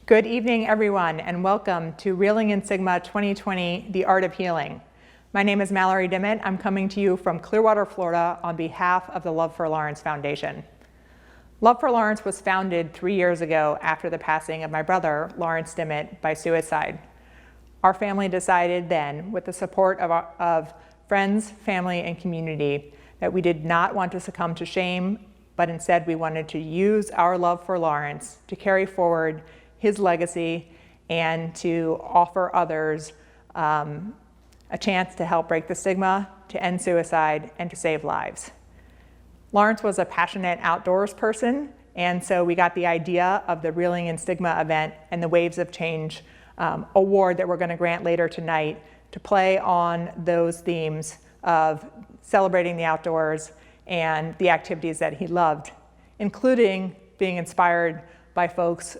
Good evening, everyone, and welcome to Reeling in Stigma 2020, The Art of Healing. My name is Mallory Dimmitt. I'm coming to you from Clearwater, Florida on behalf of the Love for Lawrence Foundation. Love for Lawrence was founded 3 years ago after the passing of my brother, Lawrence Dimmitt, by suicide. Our family decided then, with the support of friends, family, and community, that we did not want to succumb to shame, but instead we wanted to use our love for Lawrence to carry forward his legacy and to offer others a chance to help break the stigma, to end suicide, and to save lives. Lawrence was a passionate outdoors person, and so we got the idea of the Reeling in Stigma event and the Waves of Change award that we're going to grant later tonight to play on those themes of celebrating the outdoors and the activities that he loved, including being inspired by folks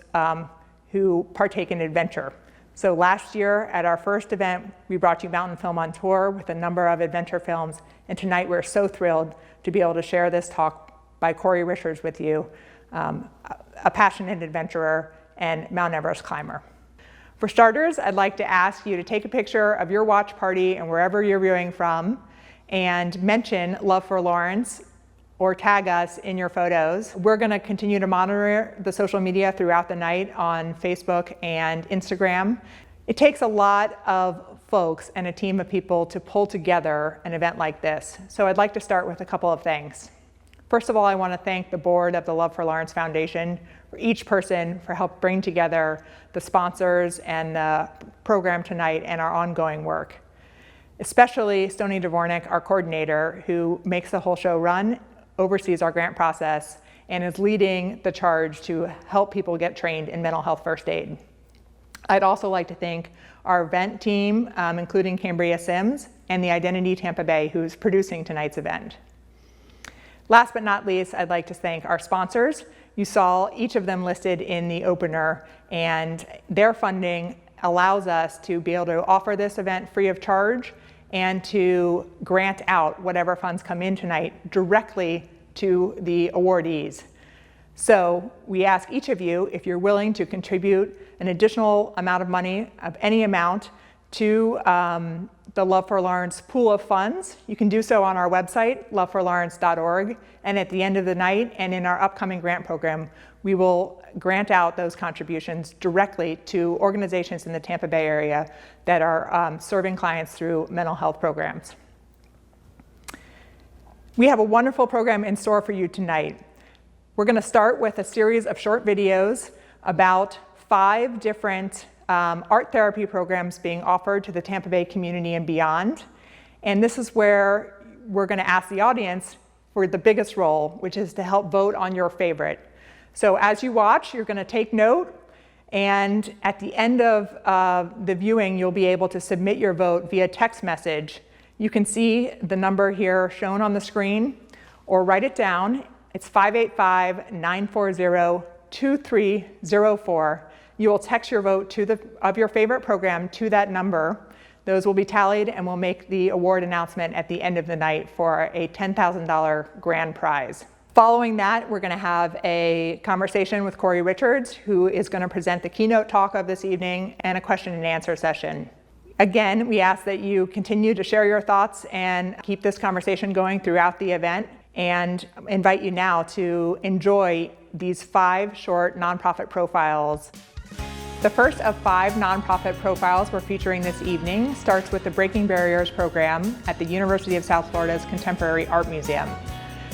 who partake in adventure. So last year at our first event, we brought you Mountain Film on Tour with a number of adventure films, and tonight we're so thrilled to be able to share this talk by Cory Richards with you, a passionate adventurer and Mount Everest climber. For starters, I'd like to ask you to take a picture of your watch party and wherever you're viewing from and mention Love for Lawrence or tag us in your photos. We're gonna continue to monitor the social media throughout the night on Facebook and Instagram. It takes a lot of folks and a team of people to pull together an event like this. So I'd like to start with a couple of things. First of all, I wanna thank the board of the Love for Lawrence Foundation, for each person for help bring together the sponsors and the program tonight and our ongoing work. Especially Stony Dvornik, our coordinator, who makes the whole show run, oversees our grant process, and is leading the charge to help people get trained in mental health first aid. I'd also like to thank our event team, including Cambria Sims, and the Identity Tampa Bay, who's producing tonight's event. Last but not least, I'd like to thank our sponsors. You saw each of them listed in the opener, and their funding allows us to be able to offer this event free of charge and to grant out whatever funds come in tonight directly to the awardees. So we ask each of you if you're willing to contribute an additional amount of money of any amount to the Love for Lawrence pool of funds. You can do so on our website, loveforlawrence.org, and at the end of the night and in our upcoming grant program, we will grant out those contributions directly to organizations in the Tampa Bay area that are serving clients through mental health programs. We have a wonderful program in store for you tonight. We're going to start with a series of short videos about 5 different art therapy programs being offered to the Tampa Bay community and beyond. And this is where we're going to ask the audience for the biggest role, which is to help vote on your favorite. So as you watch, you're going to take note, and at the end of the viewing, you'll be able to submit your vote via text message. You can see the number here shown on the screen, or write it down. It's 585-940-2304. You will text your vote of your favorite program to that number. Those will be tallied, and we'll make the award announcement at the end of the night for a $10,000 grand prize. Following that, we're going to have a conversation with Cory Richards, who is going to present the keynote talk of this evening, and a question and answer session. Again, we ask that you continue to share your thoughts and keep this conversation going throughout the event, and invite you now to enjoy these 5 short nonprofit profiles. The first of 5 nonprofit profiles we're featuring this evening starts with the Breaking Barriers program at the University of South Florida's Contemporary Art Museum.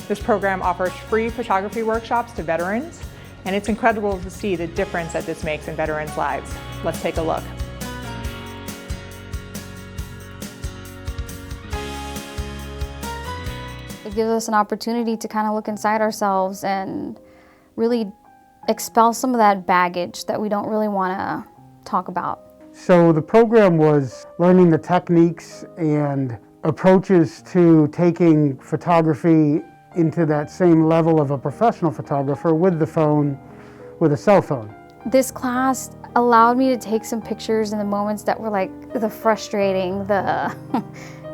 This program offers free photography workshops to veterans, and it's incredible to see the difference that this makes in veterans' lives. Let's take a look. It gives us an opportunity to kind of look inside ourselves and really expel some of that baggage that we don't really want to talk about. So the program was learning the techniques and approaches to taking photography into that same level of a professional photographer with the phone, with a cell phone. This class allowed me to take some pictures in the moments that were like the frustrating, the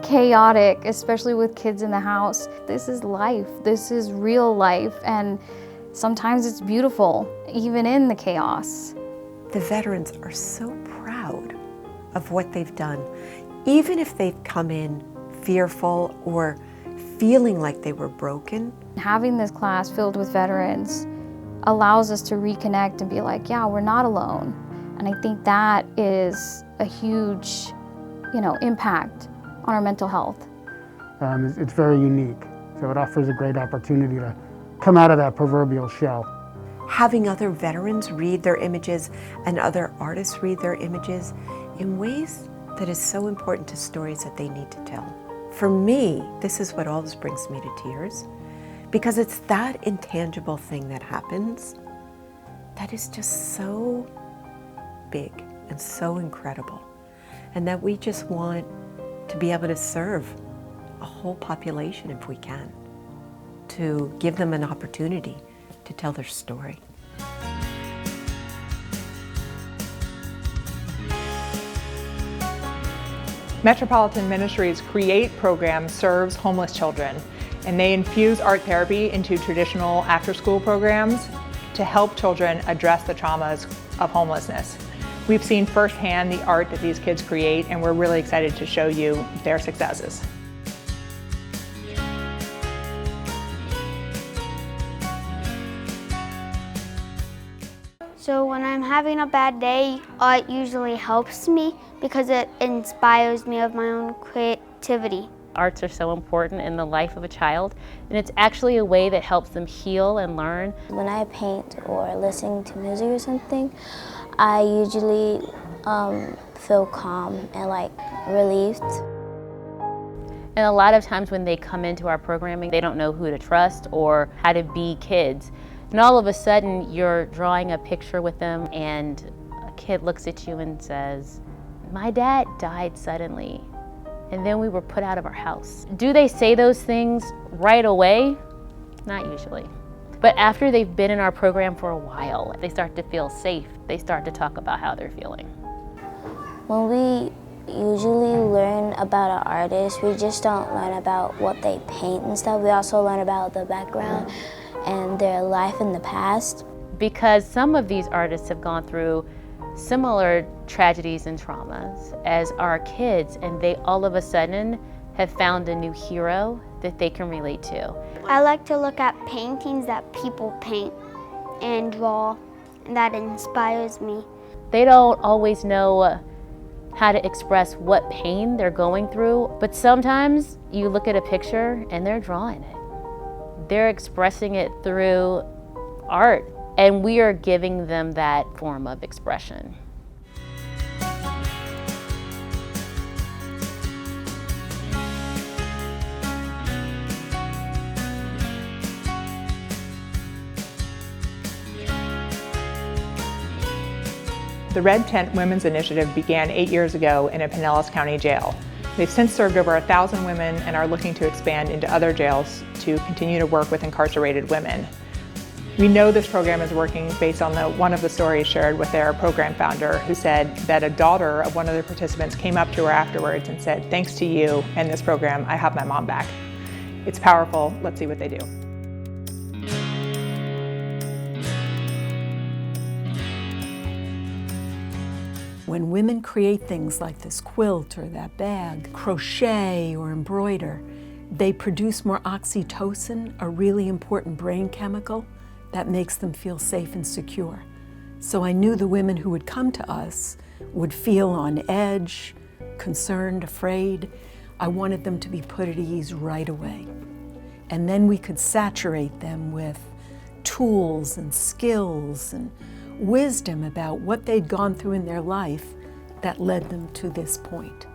chaotic, especially with kids in the house. This is life. This is real life, and sometimes it's beautiful, even in the chaos. the veterans are so proud of what they've done. Even if they've come in fearful or feeling like they were broken. Having this class filled with veterans allows us to reconnect and be like, yeah, we're not alone. And I think that is a huge, impact on our mental health. It's very unique, so it offers a great opportunity to come out of that proverbial shell. Having other veterans read their images and other artists read their images in ways that is so important to stories that they need to tell. For me, this is what always brings me to tears, because it's that intangible thing that happens that is just so big and so incredible, and that we just want to be able to serve a whole population if we can, to give them an opportunity to tell their story. Metropolitan Ministries Create program serves homeless children, and they infuse art therapy into traditional after-school programs to help children address the traumas of homelessness. We've seen firsthand the art that these kids create, and we're really excited to show you their successes. So when I'm having a bad day, art usually helps me because it inspires me of my own creativity. Arts are so important in the life of a child, and it's actually a way that helps them heal and learn. When I paint or listen to music or something, I usually feel calm and relieved. And a lot of times when they come into our programming, they don't know who to trust or how to be kids. And all of a sudden, you're drawing a picture with them, and a kid looks at you and says, "My dad died suddenly, and then we were put out of our house." Do they say those things right away? Not usually. But after they've been in our program for a while, they start to feel safe. They start to talk about how they're feeling. When we usually learn about an artist, we just don't learn about what they paint and stuff. We also learn about the background and their life in the past. Because some of these artists have gone through similar tragedies and traumas as our kids, and they all of a sudden have found a new hero that they can relate to. I like to look at paintings that people paint and draw, and that inspires me. They don't always know how to express what pain they're going through, but sometimes you look at a picture and they're drawing it. They're expressing it through art, and we are giving them that form of expression. The Red Tent Women's Initiative began 8 years ago in a Pinellas County jail. They've since served over 1,000 women and are looking to expand into other jails to continue to work with incarcerated women. We know this program is working based on one of the stories shared with their program founder, who said that a daughter of one of the participants came up to her afterwards and said, "Thanks to you and this program, I have my mom back." It's powerful. Let's see what they do. When women create things like this quilt or that bag, crochet or embroider, they produce more oxytocin, a really important brain chemical that makes them feel safe and secure. So I knew the women who would come to us would feel on edge, concerned, afraid. I wanted them to be put at ease right away. And then we could saturate them with tools and skills and wisdom about what they'd gone through in their life that led them to this point.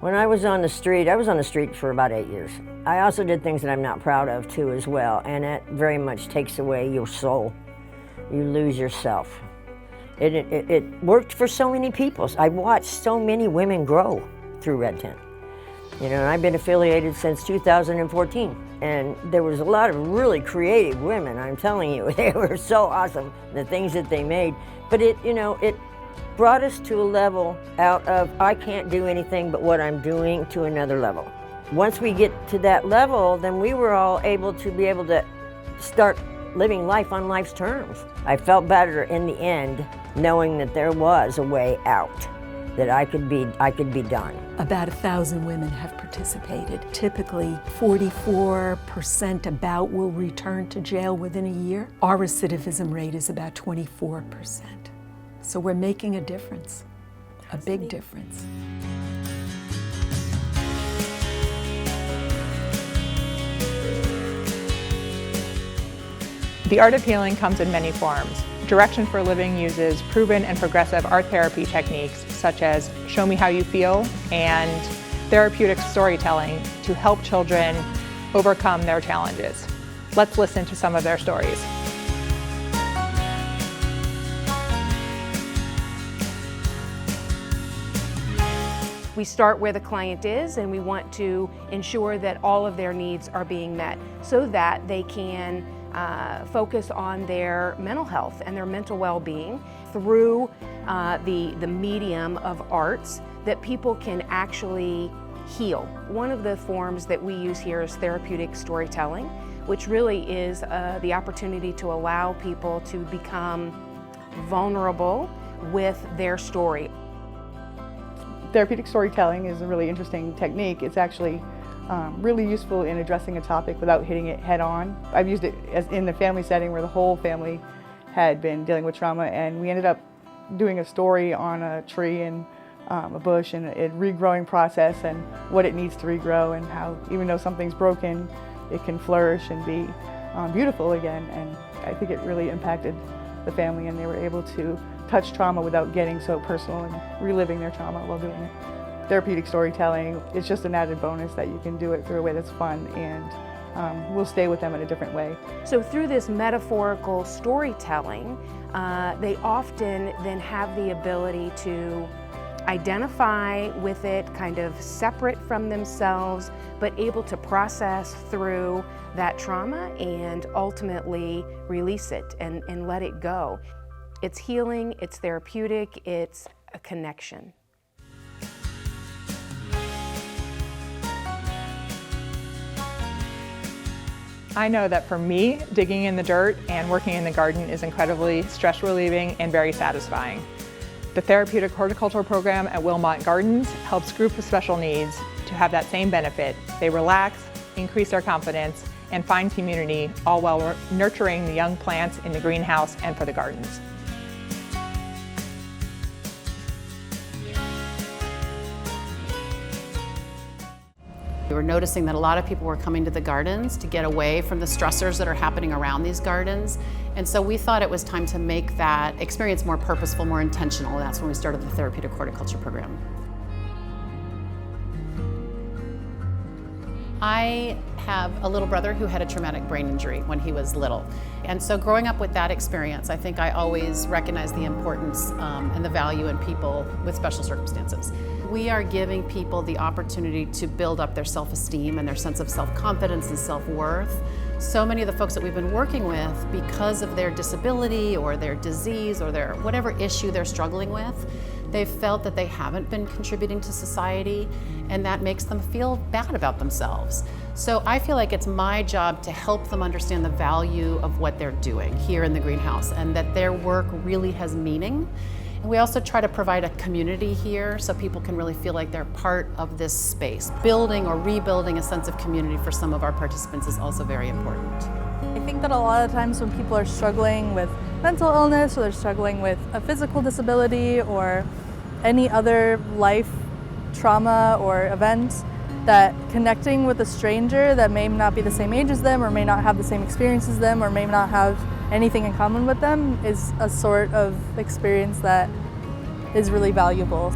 When I was on the street, I was on the street for about 8 years. I also did things that I'm not proud of too as well, and it very much takes away your soul. You lose yourself. It worked for so many people. I watched so many women grow through Red Tent. And I've been affiliated since 2014, and there was a lot of really creative women, I'm telling you. They were so awesome, the things that they made. But it brought us to a level out of, I can't do anything but what I'm doing, to another level. Once we get to that level, then we were all able to start living life on life's terms. I felt better in the end knowing that there was a way out, that I could be done. About 1,000 women have participated. Typically, 44% about will return to jail within a year. Our recidivism rate is about 24%. So we're making a difference, a big difference. The Art of Healing comes in many forms. Direction for Living uses proven and progressive art therapy techniques such as Show Me How You Feel and therapeutic storytelling to help children overcome their challenges. Let's listen to some of their stories. We start where the client is, and we want to ensure that all of their needs are being met so that they can focus on their mental health and their mental well-being through the medium of arts, that people can actually heal. One of the forms that we use here is therapeutic storytelling, which really is the opportunity to allow people to become vulnerable with their story. Therapeutic storytelling is a really interesting technique. It's actually really useful in addressing a topic without hitting it head on. I've used it in the family setting where the whole family had been dealing with trauma, and we ended up doing a story on a tree and a bush and a regrowing process and what it needs to regrow, and how even though something's broken, it can flourish and be beautiful again. And I think it really impacted the family, and they were able to touch trauma without getting so personal and reliving their trauma while doing it. Therapeutic storytelling is just an added bonus that you can do it through a way that's fun and will stay with them in a different way. So through this metaphorical storytelling, they often then have the ability to identify with it kind of separate from themselves, but able to process through that trauma and ultimately release it and let it go. It's healing, it's therapeutic, it's a connection. I know that for me, digging in the dirt and working in the garden is incredibly stress relieving and very satisfying. The therapeutic horticultural program at Wilmot Gardens helps groups with special needs to have that same benefit. They relax, increase their confidence, and find community, all while nurturing the young plants in the greenhouse and for the gardens. We were noticing that a lot of people were coming to the gardens to get away from the stressors that are happening around these gardens. And so we thought it was time to make that experience more purposeful, more intentional. And that's when we started the therapeutic horticulture program. I have a little brother who had a traumatic brain injury when he was little. And so growing up with that experience, I think I always recognized the importance and the value in people with special circumstances. We are giving people the opportunity to build up their self-esteem and their sense of self-confidence and self-worth. So many of the folks that we've been working with, because of their disability or their disease or their whatever issue they're struggling with, they've felt that they haven't been contributing to society, and that makes them feel bad about themselves. So I feel like it's my job to help them understand the value of what they're doing here in the greenhouse, and that their work really has meaning. And we also try to provide a community here so people can really feel like they're part of this space. Building or rebuilding a sense of community for some of our participants is also very important. I think that a lot of times when people are struggling with mental illness, or they're struggling with a physical disability or any other life trauma or event, that connecting with a stranger that may not be the same age as them, or may not have the same experience as them, or may not have anything in common with them, is a sort of experience that is really valuable.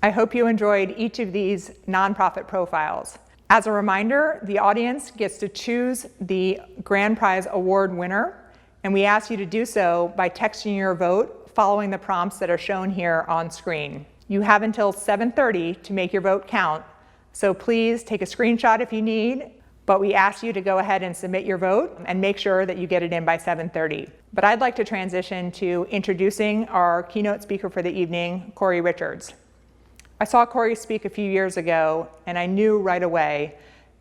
I hope you enjoyed each of these nonprofit profiles. As a reminder, the audience gets to choose the grand prize award winner, and we ask you to do so by texting your vote following the prompts that are shown here on screen. You have until 7:30 to make your vote count, so please take a screenshot if you need, but we ask you to go ahead and submit your vote and make sure that you get it in by 7:30. But I'd like to transition to introducing our keynote speaker for the evening, Cory Richards. I saw Cory speak a few years ago, and I knew right away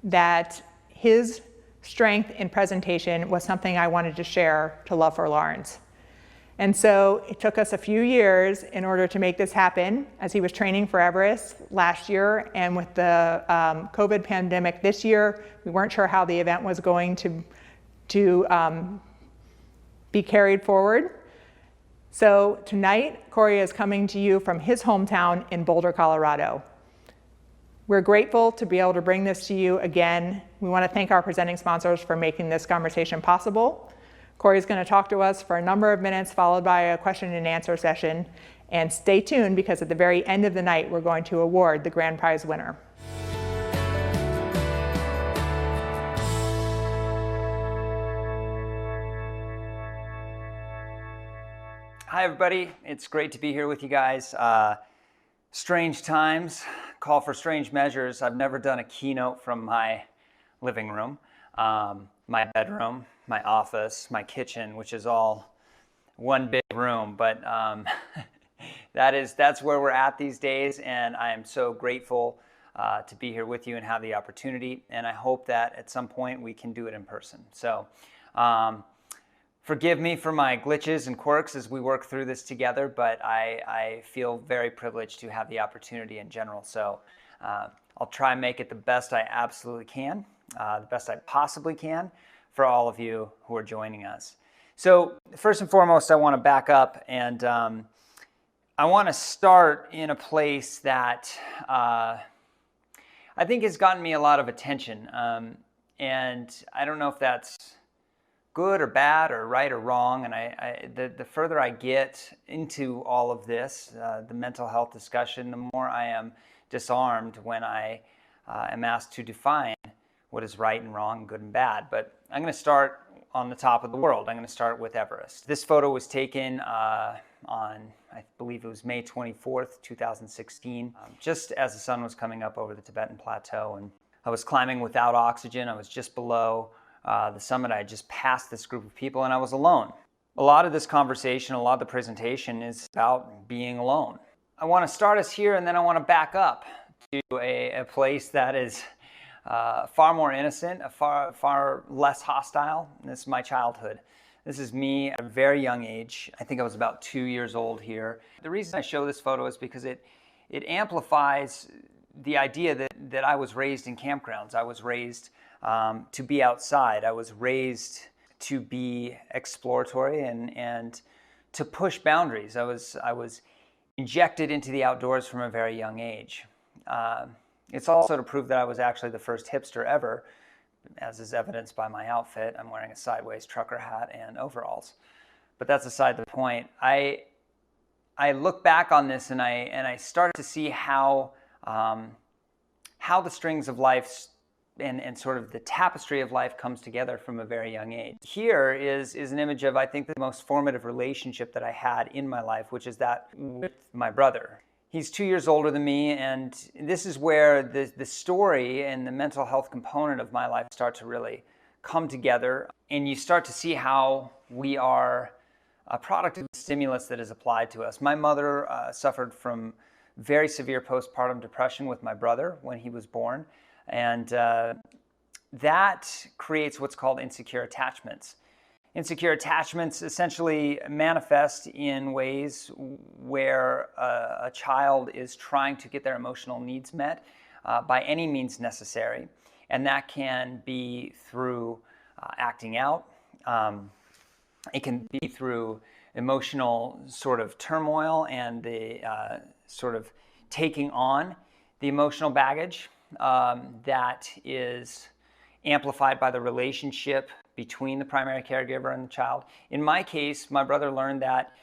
that his strength in presentation was something I wanted to share to Love for Lawrence. And so it took us a few years in order to make this happen, as he was training for Everest last year, and with the COVID pandemic this year, we weren't sure how the event was going to be carried forward. So tonight, Cory is coming to you from his hometown in Boulder, Colorado. We're grateful to be able to bring this to you again. We want to thank our presenting sponsors for making this conversation possible. Cory is going to talk to us for a number of minutes, followed by a question and answer session. And stay tuned, because at the very end of the night, we're going to award the grand prize winner. Hi everybody, it's great to be here with you guys. Strange times call for strange measures. I've never done a keynote from my living room, my bedroom, my office, my kitchen, which is all one big room, but that's where we're at these days, and I am so grateful to be here with you and have the opportunity, and I hope that at some point we can do it in person. So forgive me for my glitches and quirks as we work through this together, but I feel very privileged to have the opportunity in general. So I'll try and make it the best I absolutely can, the best I possibly can for all of you who are joining us. So first and foremost, I want to back up, and I want to start in a place that I think has gotten me a lot of attention. And I don't know if that's good or bad or right or wrong. And the further I get into all of this, the mental health discussion, the more I am disarmed when I am asked to define what is right and wrong, good and bad. But I'm going to start on the top of the world. I'm going to start with Everest. This photo was taken on, I believe it was May 24th, 2016, just as the sun was coming up over the Tibetan Plateau. And I was climbing without oxygen. I was just below the summit. I had just passed this group of people, and I was alone. A lot of this conversation, a lot of the presentation is about being alone. I want to start us here, and then I want to back up to a place that is far more innocent, far less hostile. This is my childhood. This is me at a very young age. I think I was about 2 years old here. The reason I show this photo is because it amplifies the idea that I was raised in campgrounds. I was raised to be outside. I was raised to be exploratory and to push boundaries. I was injected into the outdoors from a very young age. It's also to prove that I was actually the first hipster ever, as is evidenced by my outfit. I'm wearing a sideways trucker hat and overalls. But that's aside the point. I look back on this and I start to see how the strings of life and sort of the tapestry of life comes together from a very young age. Here is an image of, I think, the most formative relationship that I had in my life, which is that with my brother. He's 2 years older than me, and this is where the story and the mental health component of my life start to really come together, and you start to see how we are a product of the stimulus that is applied to us. My mother suffered from very severe postpartum depression with my brother when he was born, and that creates what's called insecure attachments. Insecure attachments essentially manifest in ways where a child is trying to get their emotional needs met by any means necessary. And that can be through acting out. It can be through emotional sort of turmoil and the sort of taking on the emotional baggage that is amplified by the relationship between the primary caregiver and the child. In my case, my brother learned that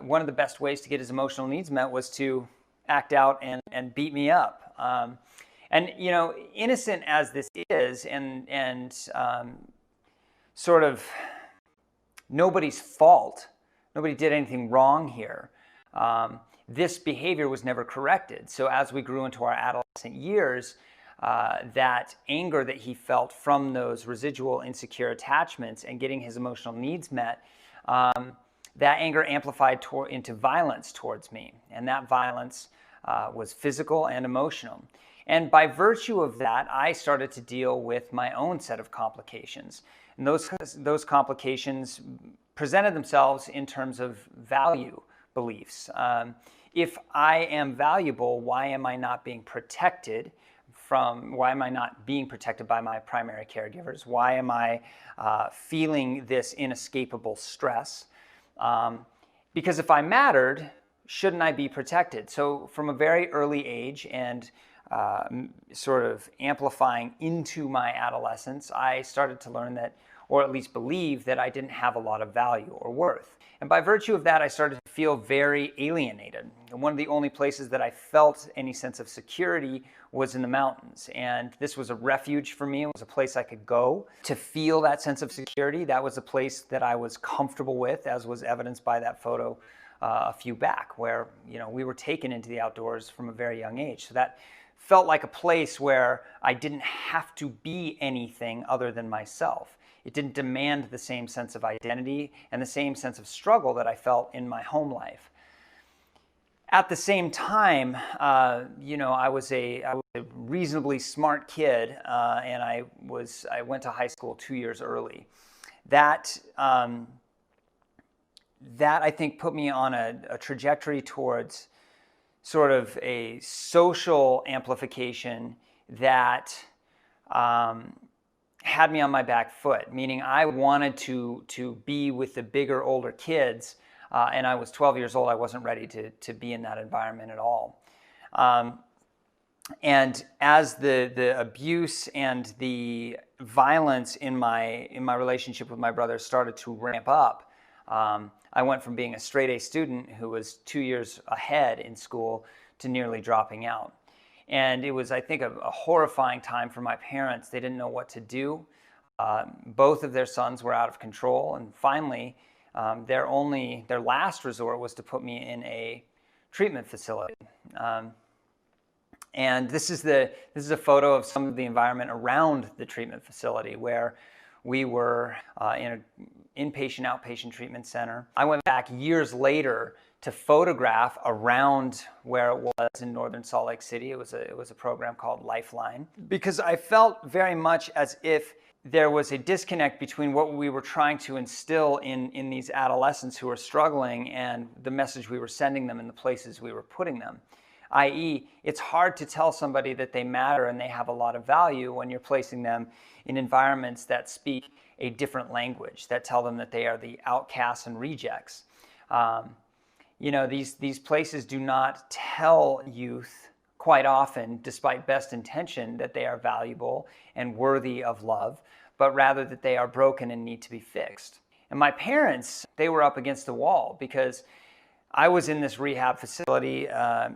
one of the best ways to get his emotional needs met was to act out and beat me up. And you know, innocent as this is, and sort of nobody's fault, nobody did anything wrong here. This behavior was never corrected. So as we grew into our adolescent years, that anger that he felt from those residual insecure attachments and getting his emotional needs met, that anger amplified into violence towards me. And that violence was physical and emotional. And by virtue of that, I started to deal with my own set of complications. And those complications presented themselves in terms of value beliefs. If I am valuable, why am I not being protected why am I not being protected by my primary caregivers? Why am I feeling this inescapable stress? Because if I mattered, shouldn't I be protected? So from a very early age and sort of amplifying into my adolescence, I started to learn that, or at least believe that I didn't have a lot of value or worth. And by virtue of that, I started to feel very alienated. And one of the only places that I felt any sense of security was in the mountains. And this was a refuge for me. It was a place I could go to feel that sense of security. That was a place that I was comfortable with, as was evidenced by that photo a few back, where we were taken into the outdoors from a very young age. So that felt like a place where I didn't have to be anything other than myself. It didn't demand the same sense of identity and the same sense of struggle that I felt in my home life. At the same time, I was a reasonably smart kid, and I went to high school 2 years early. That I think put me on a trajectory towards sort of a social amplification that had me on my back foot, meaning I wanted to be with the bigger, older kids, and I was 12 years old. I wasn't ready to be in that environment at all. And as the abuse and the violence in my relationship with my brother started to ramp up, I went from being a straight A student who was 2 years ahead in school to nearly dropping out. And it was, I think, a horrifying time for my parents. They didn't know what to do. Both of their sons were out of control. And finally, their last resort was to put me in a treatment facility. And this is a photo of some of the environment around the treatment facility, where we were in an inpatient, outpatient treatment center. I went back years later to photograph around where it was in northern Salt Lake City. It was a program called Lifeline, because I felt very much as if there was a disconnect between what we were trying to instill in these adolescents who were struggling and the message we were sending them in the places we were putting them. I.e., it's hard to tell somebody that they matter and they have a lot of value when you're placing them in environments that speak a different language, that tell them that they are the outcasts and rejects. These places do not tell youth quite often, despite best intention, that they are valuable and worthy of love, but rather that they are broken and need to be fixed. And my parents, they were up against the wall, because I was in this rehab facility.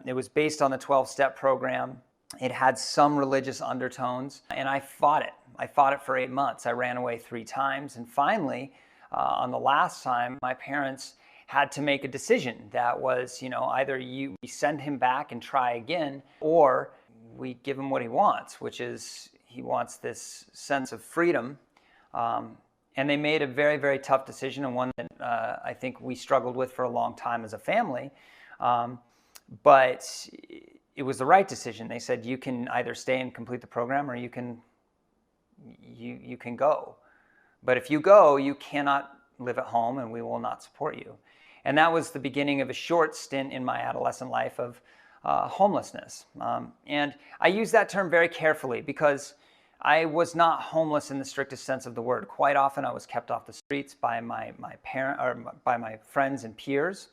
It was based on the 12-step program. It had some religious undertones, and I fought it. I fought it for 8 months. I ran away 3 times, and finally, on the last time, my parents had to make a decision that was, either we send him back and try again, or we give him what he wants, which is he wants this sense of freedom. And they made a very, very tough decision, and one that I think we struggled with for a long time as a family. But it was the right decision. They said, you can either stay and complete the program, or you can go. But if you go, you cannot live at home, and we will not support you. And that was the beginning of a short stint in my adolescent life of homelessness. And I use that term very carefully, because I was not homeless in the strictest sense of the word. Quite often I was kept off the streets by my friends and peers.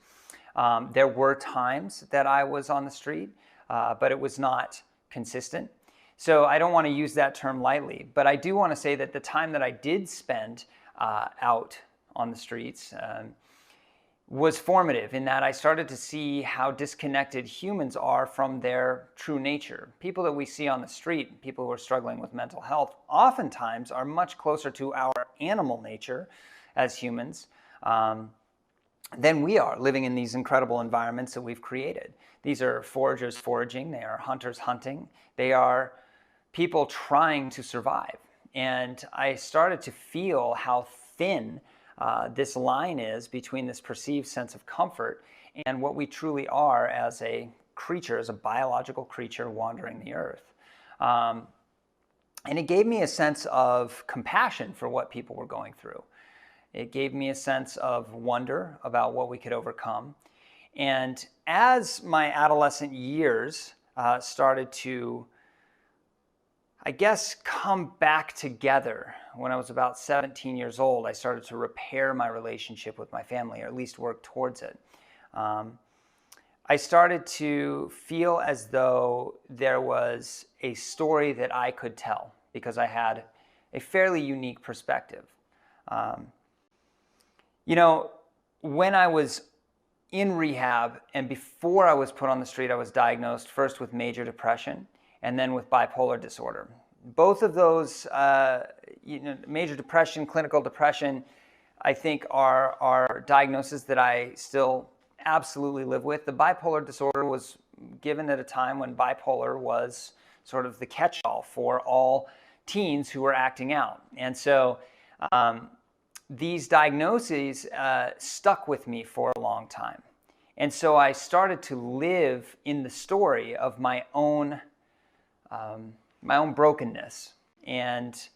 There were times that I was on the street, but it was not consistent. So I don't want to use that term lightly, but I do want to say that the time that I did spend out on the streets was formative, in that I started to see how disconnected humans are from their true nature. People that we see on the street, people who are struggling with mental health, oftentimes are much closer to our animal nature as humans than we are, living in these incredible environments that we've created. These are foragers foraging, they are hunters hunting, they are people trying to survive. And I started to feel how thin this line is between this perceived sense of comfort and what we truly are as a creature, as a biological creature wandering the earth. And it gave me a sense of compassion for what people were going through. It gave me a sense of wonder about what we could overcome. And as my adolescent years started to, I guess, come back together, when I was about 17 years old, I started to repair my relationship with my family, or at least work towards it. I started to feel as though there was a story that I could tell because I had a fairly unique perspective. You know, when I was in rehab and before I was put on the street, I was diagnosed first with major depression and then with bipolar disorder. Both of those, major depression, clinical depression, I think are diagnoses that I still absolutely live with. The bipolar disorder was given at a time when bipolar was sort of the catch-all for all teens who were acting out. And so these diagnoses stuck with me for a long time. And so I started to live in the story of my own brokenness. And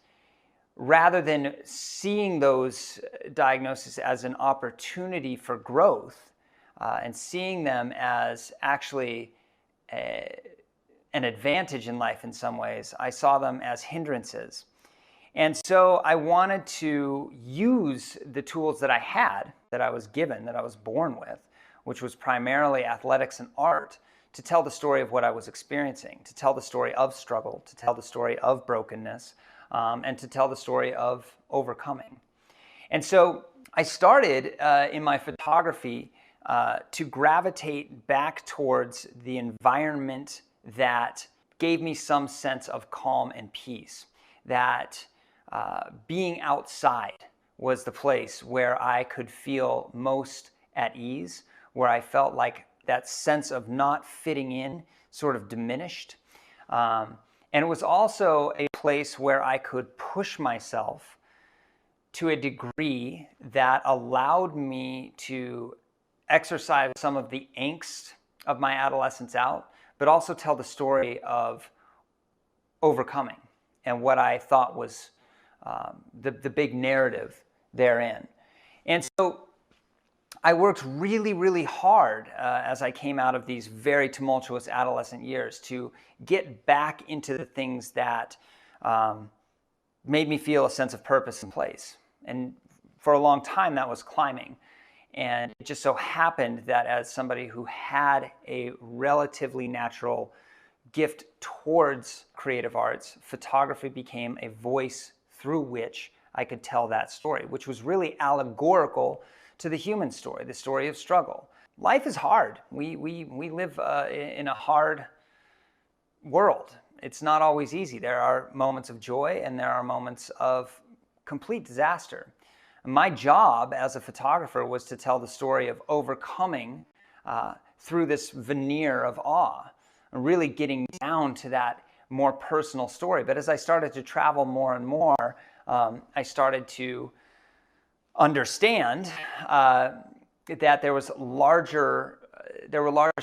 rather than seeing those diagnoses as an opportunity for growth and seeing them as actually an advantage in life in some ways, I saw them as hindrances. And so I wanted to use the tools that I had, that I was given, that I was born with, which was primarily athletics and art, to tell the story of what I was experiencing, to tell the story of struggle, to tell the story of brokenness, and to tell the story of overcoming. And so I started in my photography to gravitate back towards the environment that gave me some sense of calm and peace, that being outside was the place where I could feel most at ease, where I felt like that sense of not fitting in sort of diminished. And it was also a place where I could push myself to a degree that allowed me to exercise some of the angst of my adolescence out, but also tell the story of overcoming and what I thought was the big narrative therein. And so I worked really, really hard as I came out of these very tumultuous adolescent years to get back into the things that made me feel a sense of purpose and place. And for a long time, that was climbing. And it just so happened that as somebody who had a relatively natural gift towards creative arts, photography became a voice through which I could tell that story, which was really allegorical to the human story, the story of struggle. Life is hard. We live in a hard world. It's not always easy. There are moments of joy and there are moments of complete disaster. My job as a photographer was to tell the story of overcoming through this veneer of awe, really getting down to that more personal story. But as I started to travel more and more, I started to understand that there were larger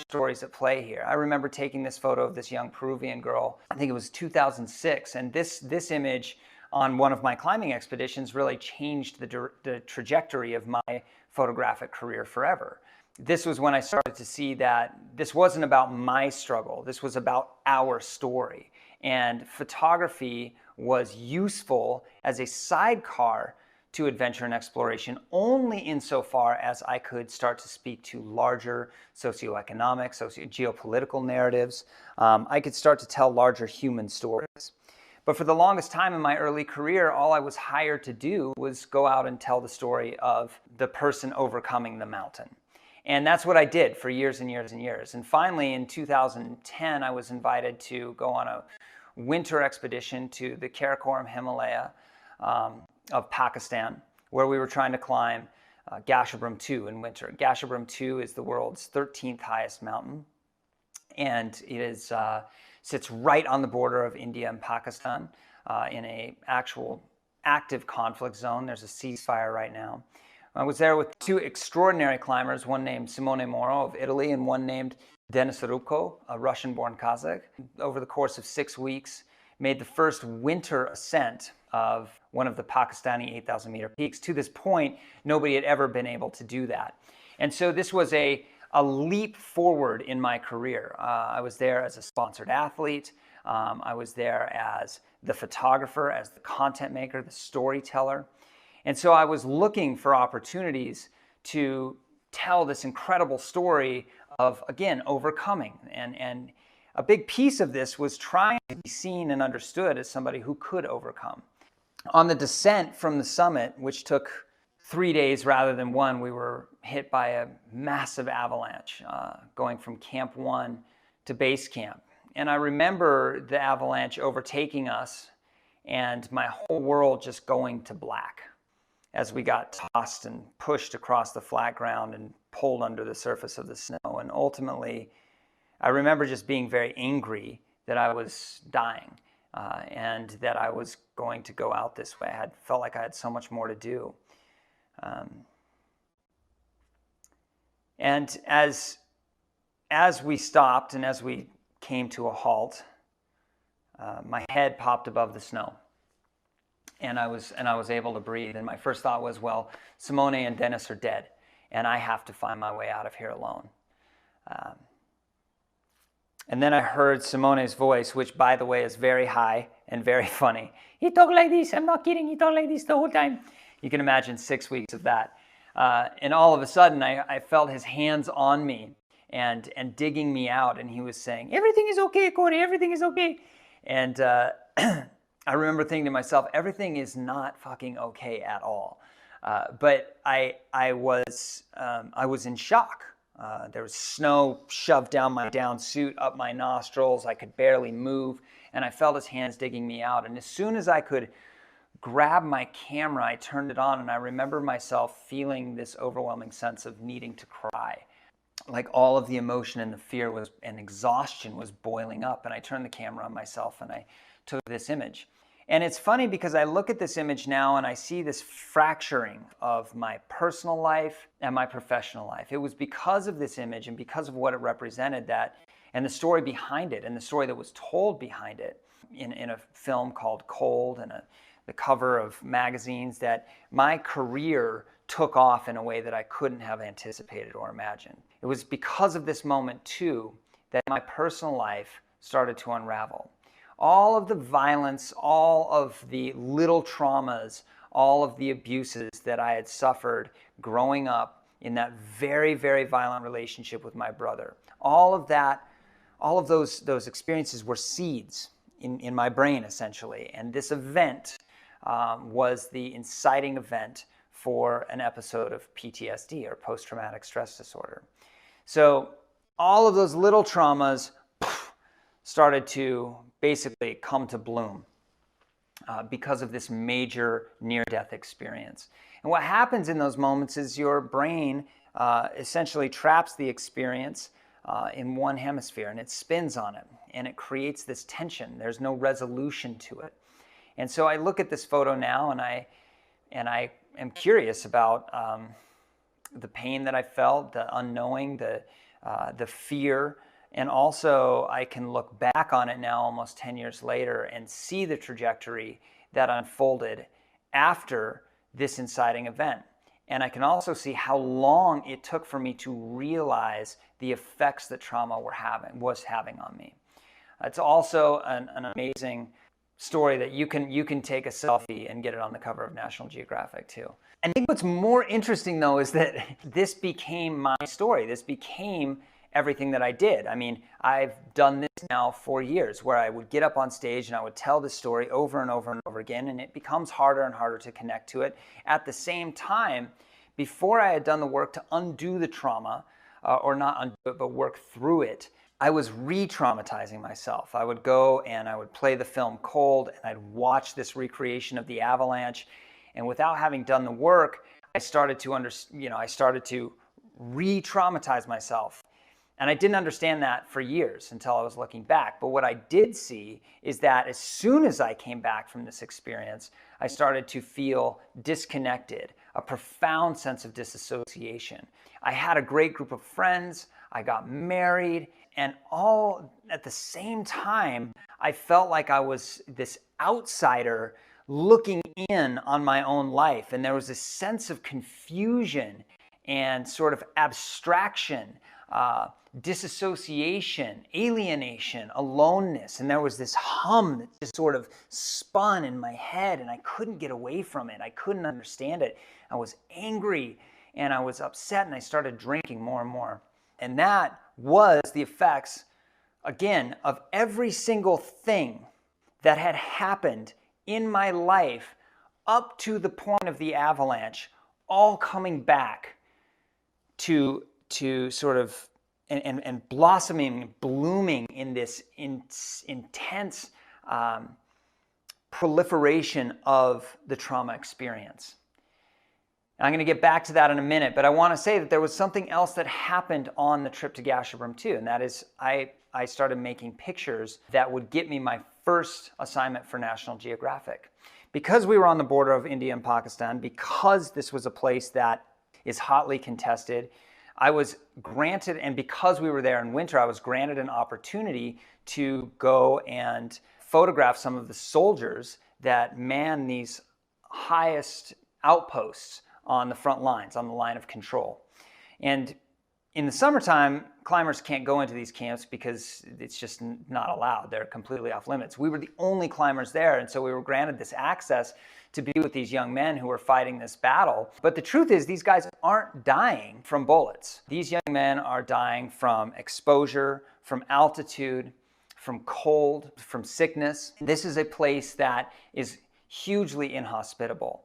stories at play here. I remember taking this photo of this young Peruvian girl. I think it was 2006, and this image on one of my climbing expeditions really changed the trajectory of my photographic career forever. This was when I started to see that this wasn't about my struggle, this was about our story. And photography was useful as a sidecar to adventure and exploration only insofar as I could start to speak to larger socioeconomic, geopolitical narratives. I could start to tell larger human stories. But for the longest time in my early career, all I was hired to do was go out and tell the story of the person overcoming the mountain. And that's what I did for years and years and years. And finally, in 2010, I was invited to go on a winter expedition to the Karakoram Himalaya of Pakistan, where we were trying to climb Gasherbrum 2 in winter. Gasherbrum 2 is the world's 13th highest mountain. And it is sits right on the border of India and Pakistan in a actual active conflict zone. There's a ceasefire right now. I was there with two extraordinary climbers, one named Simone Moro of Italy and one named Denis Rubko, a Russian-born Kazakh. Over the course of 6 weeks, made the first winter ascent of one of the Pakistani 8,000 meter peaks. To this point, nobody had ever been able to do that. And so this was a leap forward in my career. I was there as a sponsored athlete. I was there as the photographer, as the content maker, the storyteller. And so I was looking for opportunities to tell this incredible story of, again, overcoming. And a big piece of this was trying to be seen and understood as somebody who could overcome. On the descent from the summit, which took 3 days rather than one, we were hit by a massive avalanche going from Camp 1 to base camp. And I remember the avalanche overtaking us and my whole world just going to black as we got tossed and pushed across the flat ground and pulled under the surface of the snow. And ultimately, I remember just being very angry that I was dying and that I was going to go out this way. I felt like I had so much more to do. And as we stopped and as we came to a halt, my head popped above the snow. And I was able to breathe. And my first thought was, well, Simone and Denis are dead, and I have to find my way out of here alone. And then I heard Simone's voice, which, by the way, is very high and very funny. He talked like this. I'm not kidding. He talked like this the whole time. You can imagine 6 weeks of that. And all of a sudden, I felt his hands on me and digging me out. And he was saying, everything is okay, Cory. Everything is okay. And I remember thinking to myself, everything is not fucking okay at all. But I was in shock. There was snow shoved down my down suit, up my nostrils. I could barely move, and I felt his hands digging me out. And as soon as I could grab my camera, I turned it on, and I remember myself feeling this overwhelming sense of needing to cry. Like all of the emotion and the fear and exhaustion was boiling up, and I turned the camera on myself and I took this image. And it's funny because I look at this image now and I see this fracturing of my personal life and my professional life. It was because of this image and because of what it represented that, and the story behind it and the story that was told behind it in a film called Cold and the cover of magazines, that my career took off in a way that I couldn't have anticipated or imagined. It was because of this moment too that my personal life started to unravel. All of the violence, all of the little traumas, all of the abuses that I had suffered growing up in that very, very violent relationship with my brother, all of that, all of those experiences were seeds in my brain, essentially. And this event was the inciting event for an episode of PTSD, or post-traumatic stress disorder. So all of those little traumas started to basically come to bloom because of this major near-death experience. And what happens in those moments is your brain essentially traps the experience in one hemisphere, and it spins on it, and it creates this tension. There's no resolution to it. And so I look at this photo now, and I am curious about the pain that I felt, the unknowing, the fear. And also, I can look back on it now almost 10 years later and see the trajectory that unfolded after this inciting event. And I can also see how long it took for me to realize the effects that trauma was having on me. It's also an amazing story that you can take a selfie and get it on the cover of National Geographic too. I think what's more interesting though is that this became my story. This became everything that I did. I mean, I've done this now for years, where I would get up on stage and I would tell this story over and over and over again, and it becomes harder and harder to connect to it. At the same time, before I had done the work to undo the trauma, or not undo it, but work through it, I was re-traumatizing myself. I would go and I would play the film Cold, and I'd watch this recreation of the avalanche, and without having done the work, I started to re-traumatize myself. And I didn't understand that for years until I was looking back. But what I did see is that as soon as I came back from this experience, I started to feel disconnected, a profound sense of disassociation. I had a great group of friends, I got married, and all at the same time, I felt like I was this outsider looking in on my own life. And there was this sense of confusion and sort of abstraction, disassociation, alienation, aloneness. And there was this hum that just sort of spun in my head, and I couldn't get away from it. I couldn't understand it. I was angry and I was upset, and I started drinking more and more. And that was the effects, again, of every single thing that had happened in my life up to the point of the avalanche, all coming back to sort of and blossoming, blooming in this intense proliferation of the trauma experience. And I'm going to get back to that in a minute, but I want to say that there was something else that happened on the trip to Gasherbrum too, and that is I started making pictures that would get me my first assignment for National Geographic. Because we were on the border of India and Pakistan, because this was a place that is hotly contested, I was granted, and because we were there in winter, I was granted an opportunity to go and photograph some of the soldiers that man these highest outposts on the front lines, on the line of control. And in the summertime, climbers can't go into these camps because it's just not allowed. They're completely off limits. We were the only climbers there, and so we were granted this access to be with these young men who were fighting this battle. But the truth is, these guys aren't dying from bullets. These young men are dying from exposure, from altitude, from cold, from sickness. This is a place that is hugely inhospitable.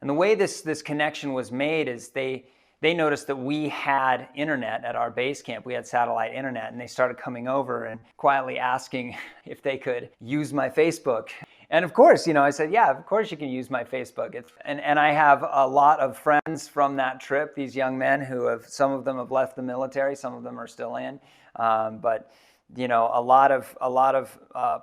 And the way this connection was made is they noticed that we had internet at our base camp. We had satellite internet, and they started coming over and quietly asking if they could use my Facebook. And of course, I said, yeah, of course you can use my Facebook. And I have a lot of friends from that trip, these young men some of them have left the military, some of them are still in. But a lot of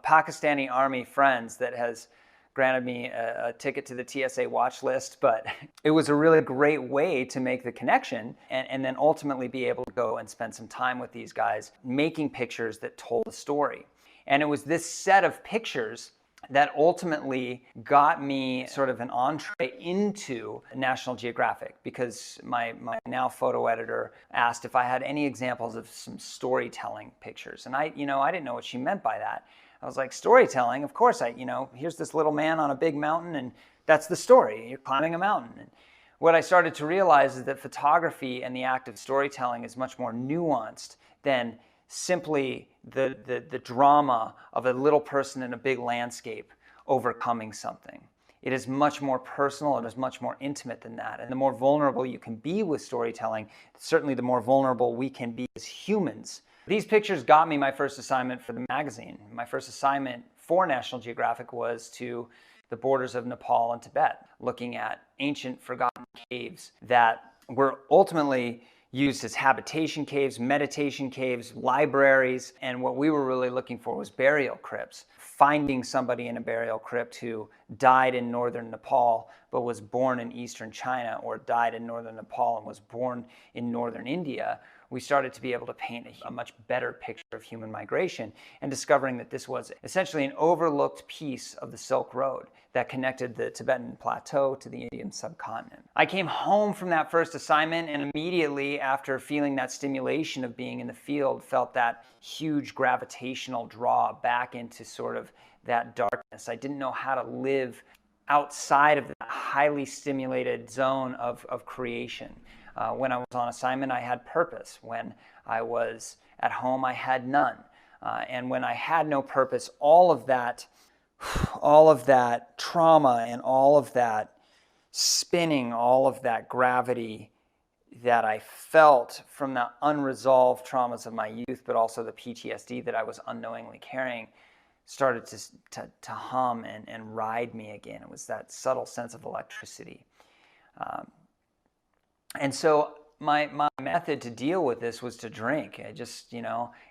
Pakistani Army friends that has granted me a ticket to the TSA watch list, but it was a really great way to make the connection and then ultimately be able to go and spend some time with these guys making pictures that told a story. And it was this set of pictures that ultimately got me sort of an entree into National Geographic, because my now photo editor asked if I had any examples of some storytelling pictures. And I didn't know what she meant by that. I was like, storytelling? Of course, here's this little man on a big mountain, and that's the story. You're climbing a mountain. And what I started to realize is that photography and the act of storytelling is much more nuanced than simply the drama of a little person in a big landscape overcoming something. It is much more personal, it is much more intimate than that. And the more vulnerable you can be with storytelling, certainly the more vulnerable we can be as humans. These pictures got me my first assignment for the magazine. My first assignment for National Geographic was to the borders of Nepal and Tibet, looking at ancient forgotten caves that were ultimately used as habitation caves, meditation caves, libraries, and what we were really looking for was burial crypts. Finding somebody in a burial crypt who died in northern Nepal but was born in eastern China, or died in northern Nepal and was born in northern India, we started to be able to paint a much better picture of human migration, and discovering that this was essentially an overlooked piece of the Silk Road that connected the Tibetan plateau to the Indian subcontinent. I came home from that first assignment, and immediately after feeling that stimulation of being in the field, felt that huge gravitational draw back into sort of that darkness. I didn't know how to live outside of that highly stimulated zone of creation. When I was on assignment, I had purpose. When I was at home, I had none. And when I had no purpose, all of that trauma and all of that spinning, all of that gravity that I felt from the unresolved traumas of my youth, but also the PTSD that I was unknowingly carrying, started to hum and ride me again. It was that subtle sense of electricity. And so my method to deal with this was to drink. I just, and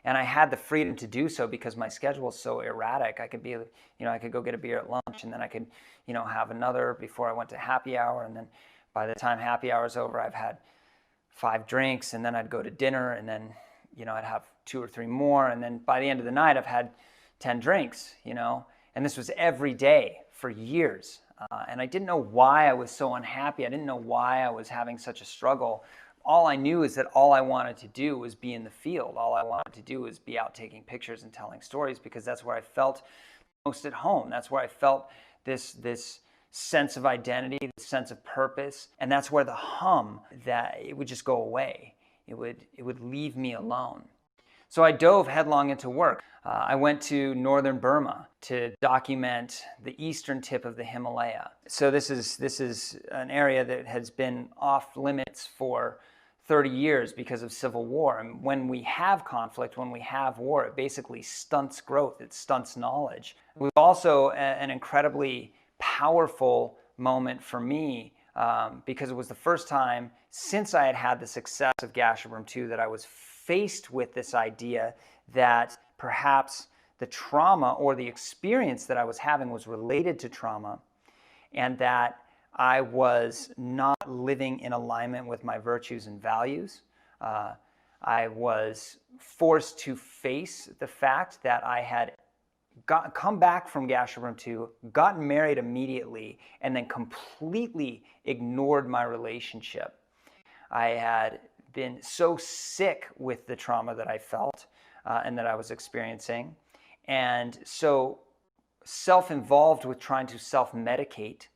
I had the freedom to do so because my schedule was so erratic. I could be, I could go get a beer at lunch, and then I could, have another before I went to happy hour. And then by the time happy hour is over, I've had 5 drinks, and then I'd go to dinner, and then, I'd have 2 or 3 more. And then by the end of the night, I've had 10 drinks, and this was every day for years. And I didn't know why I was so unhappy. I didn't know why I was having such a struggle. All I knew is that all I wanted to do was be in the field. All I wanted to do was be out taking pictures and telling stories, because that's where I felt most at home. That's where I felt this sense of identity, this sense of purpose. And that's where the hum, that it would just go away. It would leave me alone. So I dove headlong into work. I went to northern Burma to document the eastern tip of the Himalaya. So this is an area that has been off limits for 30 years because of civil war. And when we have conflict, when we have war, it basically stunts growth, it stunts knowledge. It was also an incredibly powerful moment for me because it was the first time since I had had the success of Gasherbrum 2 that I was faced with this idea that perhaps the trauma or the experience that I was having was related to trauma, and that I was not living in alignment with my virtues and values. I was forced to face the fact that I had come back from Gasherbrum 2, gotten married immediately, and then completely ignored my relationship. I had been so sick with the trauma that I felt and that I was experiencing, and so self-involved with trying to self-medicate,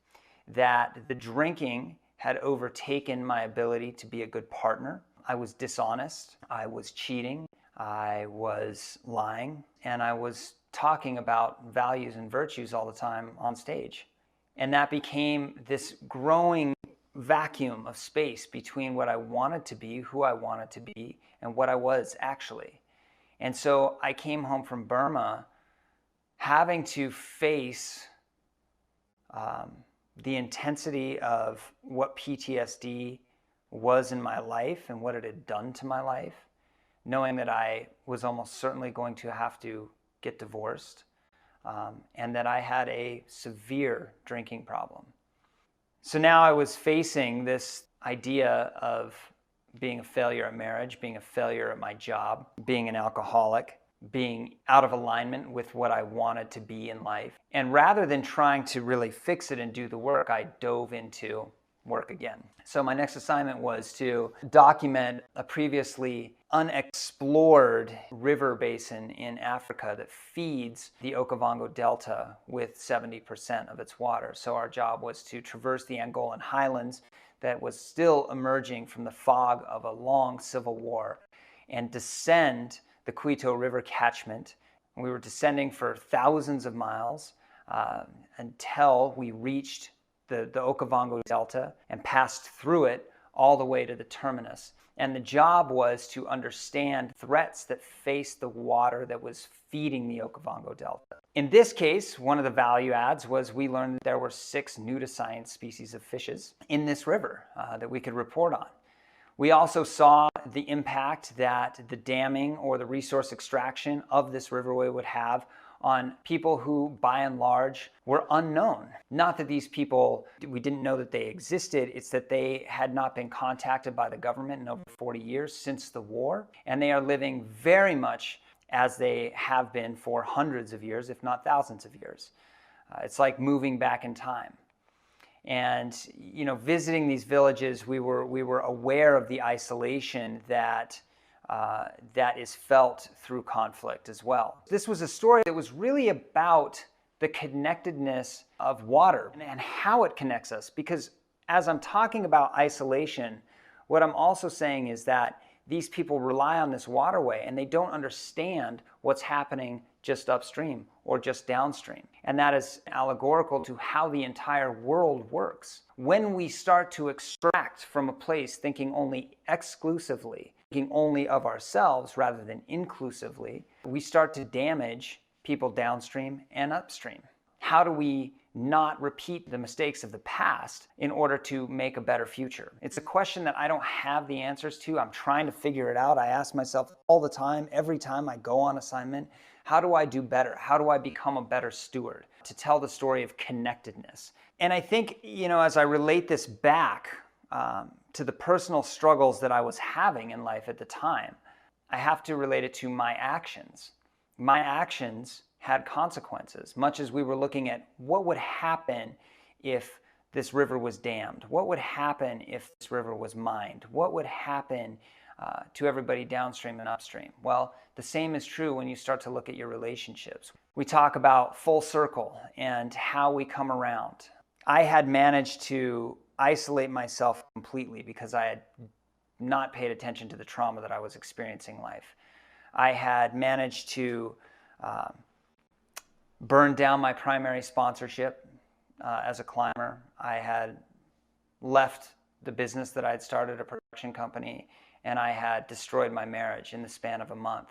that the drinking had overtaken my ability to be a good partner. I was dishonest, I was cheating, I was lying, and I was talking about values and virtues all the time on stage. And that became this growing vacuum of space between what I wanted to be, who I wanted to be, and what I was actually. And so I came home from Burma having to face the intensity of what PTSD was in my life and what it had done to my life, knowing that I was almost certainly going to have to get divorced, and that I had a severe drinking problem. So now I was facing this idea of being a failure at marriage, being a failure at my job, being an alcoholic, being out of alignment with what I wanted to be in life. And rather than trying to really fix it and do the work, I dove into work again. So my next assignment was to document a previously unexplored river basin in Africa that feeds the Okavango Delta with 70% of its water. So our job was to traverse the Angolan highlands that was still emerging from the fog of a long civil war and descend the Quito River catchment. We were descending for thousands of miles until we reached the Okavango Delta and passed through it all the way to the terminus. And the job was to understand threats that faced the water that was feeding the Okavango Delta. In this case, one of the value adds was we learned that there were 6 new to science species of fishes in this river that we could report on. We also saw the impact that the damming or the resource extraction of this riverway would have on people who, by and large, were unknown. Not that these people, we didn't know that they existed, it's that they had not been contacted by the government in over 40 years since the war, and they are living very much as they have been for hundreds of years, if not thousands of years. It's like moving back in time. And visiting these villages, we were aware of the isolation that is felt through conflict as well. This was a story that was really about the connectedness of water and how it connects us. Because as I'm talking about isolation, what I'm also saying is that these people rely on this waterway and they don't understand what's happening just upstream or just downstream. And that is allegorical to how the entire world works. When we start to extract from a place thinking only exclusively, thinking only of ourselves rather than inclusively, we start to damage people downstream and upstream. how do we not repeat the mistakes of the past in order to make a better future? It's a question that I don't have the answers to. I'm trying to figure it out. I ask myself all the time, every time I go on assignment, how do I do better? How do I become a better steward to tell the story of connectedness? And I think, as I relate this back to the personal struggles that I was having in life at the time, I have to relate it to my actions. My actions had consequences, much as we were looking at what would happen if this river was dammed, what would happen if this river was mined, what would happen to everybody downstream and upstream. Well, the same is true when you start to look at your relationships. We talk about full circle and how we come around. I had managed to isolate myself completely because I had not paid attention to the trauma that I was experiencing in life. I had managed to burned down my primary sponsorship as a climber. I had left the business that I had started, a production company, and I had destroyed my marriage in the span of a month.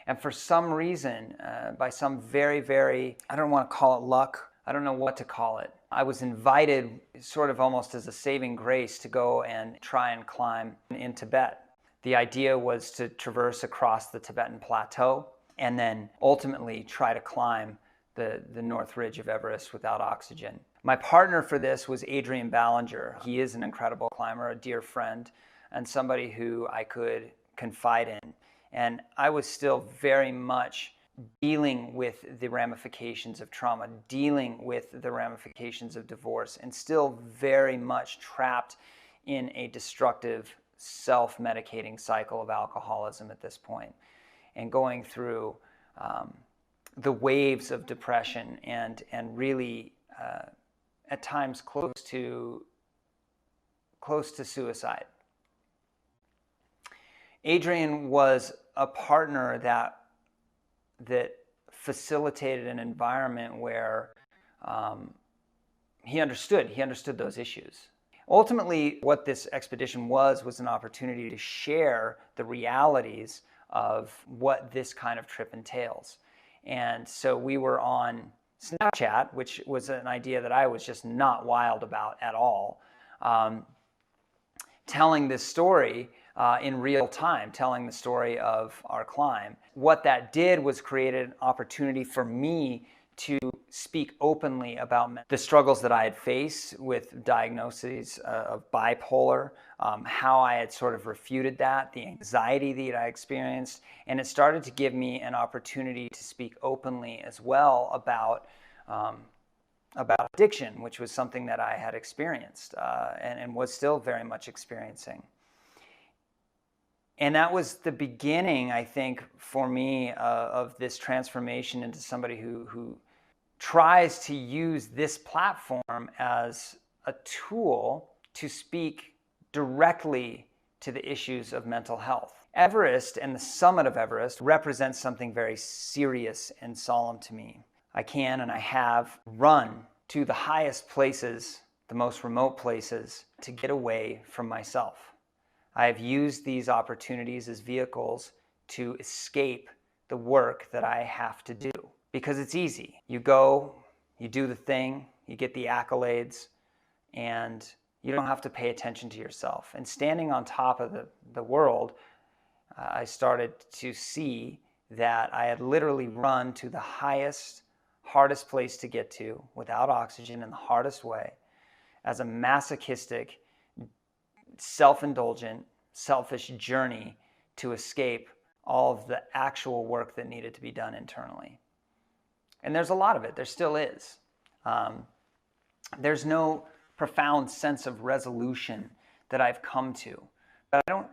And for some reason, by some very, very, I don't want to call it luck, I don't know what to call it, I was invited sort of almost as a saving grace to go and try and climb in Tibet. The idea was to traverse across the Tibetan plateau and then ultimately try to climb the North Ridge of Everest without oxygen. My partner for this was Adrian Ballinger. He is an incredible climber, a dear friend, and somebody who I could confide in. And I was still very much dealing with the ramifications of trauma, dealing with the ramifications of divorce, and still very much trapped in a destructive, self-medicating cycle of alcoholism at this point, and going through the waves of depression and really at times close to suicide. Adrian was a partner that facilitated an environment where he understood those issues. Ultimately, what this expedition was an opportunity to share the realities of what this kind of trip entails. And so we were on Snapchat, which was an idea that I was just not wild about at all, telling this story in real time, telling the story of our climb. What that did was create an opportunity for me to speak openly about the struggles that I had faced with diagnoses of bipolar, how I had sort of refuted that, the anxiety that I experienced, and it started to give me an opportunity to speak openly as well about addiction, which was something that I had experienced and was still very much experiencing. And that was the beginning, I think, for me of this transformation into somebody who tries to use this platform as a tool to speak directly to the issues of mental health. Everest and the summit of Everest represents something very serious and solemn to me. I can and I have run to the highest places, the most remote places, to get away from myself. I have used these opportunities as vehicles to escape the work that I have to do. Because it's easy. You go, you do the thing, you get the accolades, and you don't have to pay attention to yourself. And standing on top of the world, I started to see that I had literally run to the highest, hardest place to get to without oxygen in the hardest way as a masochistic, self-indulgent, selfish journey to escape all of the actual work that needed to be done internally. And there's a lot of it. There still is. There's no profound sense of resolution that I've come to. But I don't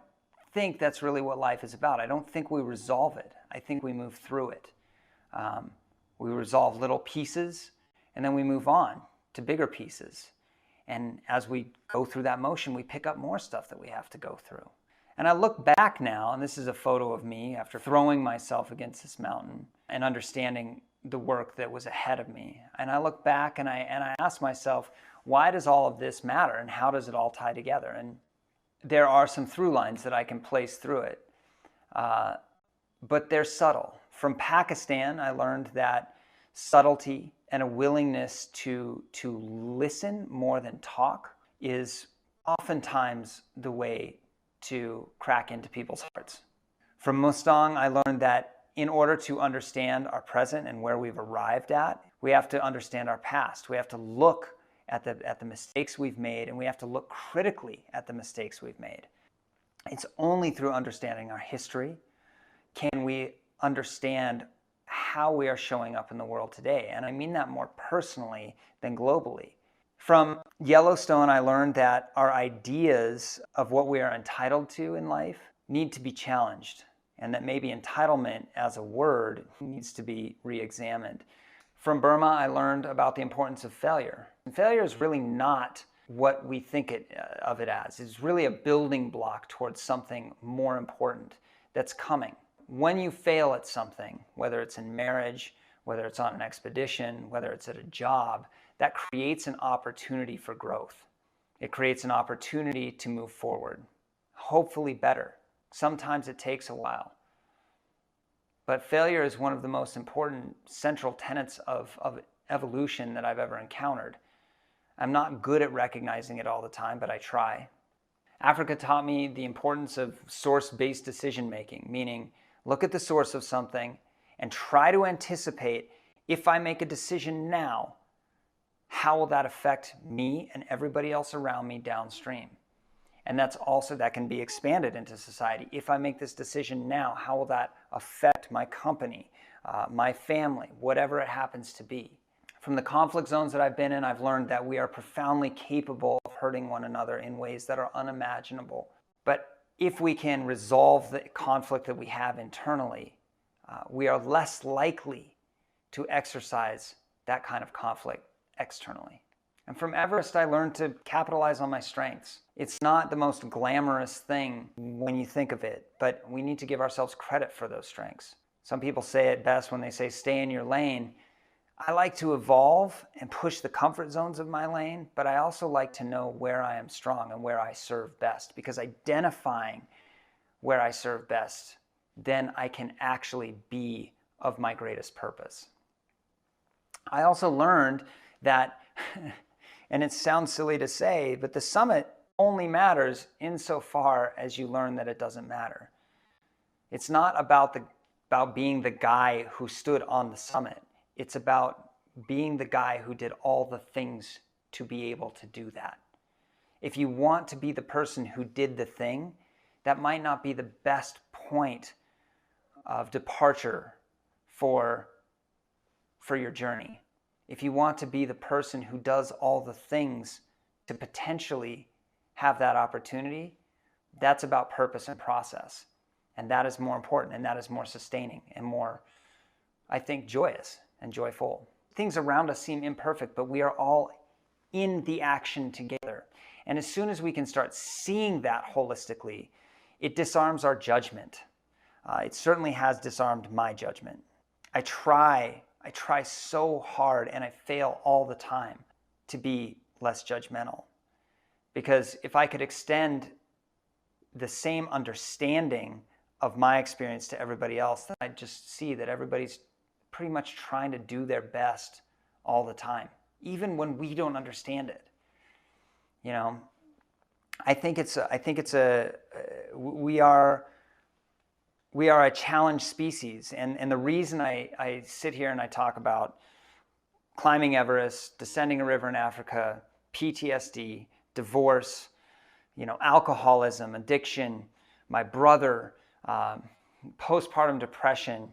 think that's really what life is about. I don't think we resolve it. I think we move through it. We resolve little pieces, and then we move on to bigger pieces. And as we go through that motion, we pick up more stuff that we have to go through. And I look back now, and this is a photo of me after throwing myself against this mountain and understanding the work that was ahead of me. And I look back and I ask myself, why does all of this matter and how does it all tie together? And there are some through lines that I can place through it, but they're subtle. From Pakistan, I learned that subtlety and a willingness to listen more than talk is oftentimes the way to crack into people's hearts. From Mustang, I learned that in order to understand our present and where we've arrived at, we have to understand our past. We have to look at the mistakes we've made, and we have to look critically at the mistakes we've made. It's only through understanding our history can we understand how we are showing up in the world today. And I mean that more personally than globally. From Yellowstone, I learned that our ideas of what we are entitled to in life need to be challenged, and that maybe entitlement as a word needs to be re-examined. From Burma, I learned about the importance of failure. And failure is really not what we think of it as. It's really a building block towards something more important that's coming. When you fail at something, whether it's in marriage, whether it's on an expedition, whether it's at a job, that creates an opportunity for growth. It creates an opportunity to move forward, hopefully better. Sometimes it takes a while. But failure is one of the most important central tenets of evolution that I've ever encountered. I'm not good at recognizing it all the time, but I try. Africa taught me the importance of source-based decision-making, meaning look at the source of something and try to anticipate, if I make a decision now, how will that affect me and everybody else around me downstream? And that can be expanded into society. If I make this decision now, how will that affect my company, my family, whatever it happens to be? From the conflict zones that I've been in, I've learned that we are profoundly capable of hurting one another in ways that are unimaginable. But if we can resolve the conflict that we have internally, we are less likely to exercise that kind of conflict externally. And from Everest, I learned to capitalize on my strengths. It's not the most glamorous thing when you think of it, but we need to give ourselves credit for those strengths. Some people say it best when they say, stay in your lane. I like to evolve and push the comfort zones of my lane, but I also like to know where I am strong and where I serve best, because identifying where I serve best, then I can actually be of my greatest purpose. I also learned that, and it sounds silly to say, but the summit only matters insofar as you learn that it doesn't matter. It's not about being the guy who stood on the summit. It's about being the guy who did all the things to be able to do that. If you want to be the person who did the thing, that might not be the best point of departure for your journey. If you want to be the person who does all the things to potentially have that opportunity, that's about purpose and process. And that is more important, and that is more sustaining and more, I think, joyous and joyful. Things around us seem imperfect, but we are all in the action together. And as soon as we can start seeing that holistically, it disarms our judgment. It certainly has disarmed my judgment. I try so hard, and I fail all the time, to be less judgmental. Because if I could extend the same understanding of my experience to everybody else, then I'd just see that everybody's pretty much trying to do their best all the time, even when we don't understand it. You know, we are a challenged species, and the reason I sit here and I talk about climbing Everest, descending a river in Africa, PTSD, divorce, alcoholism, addiction, my brother, postpartum depression,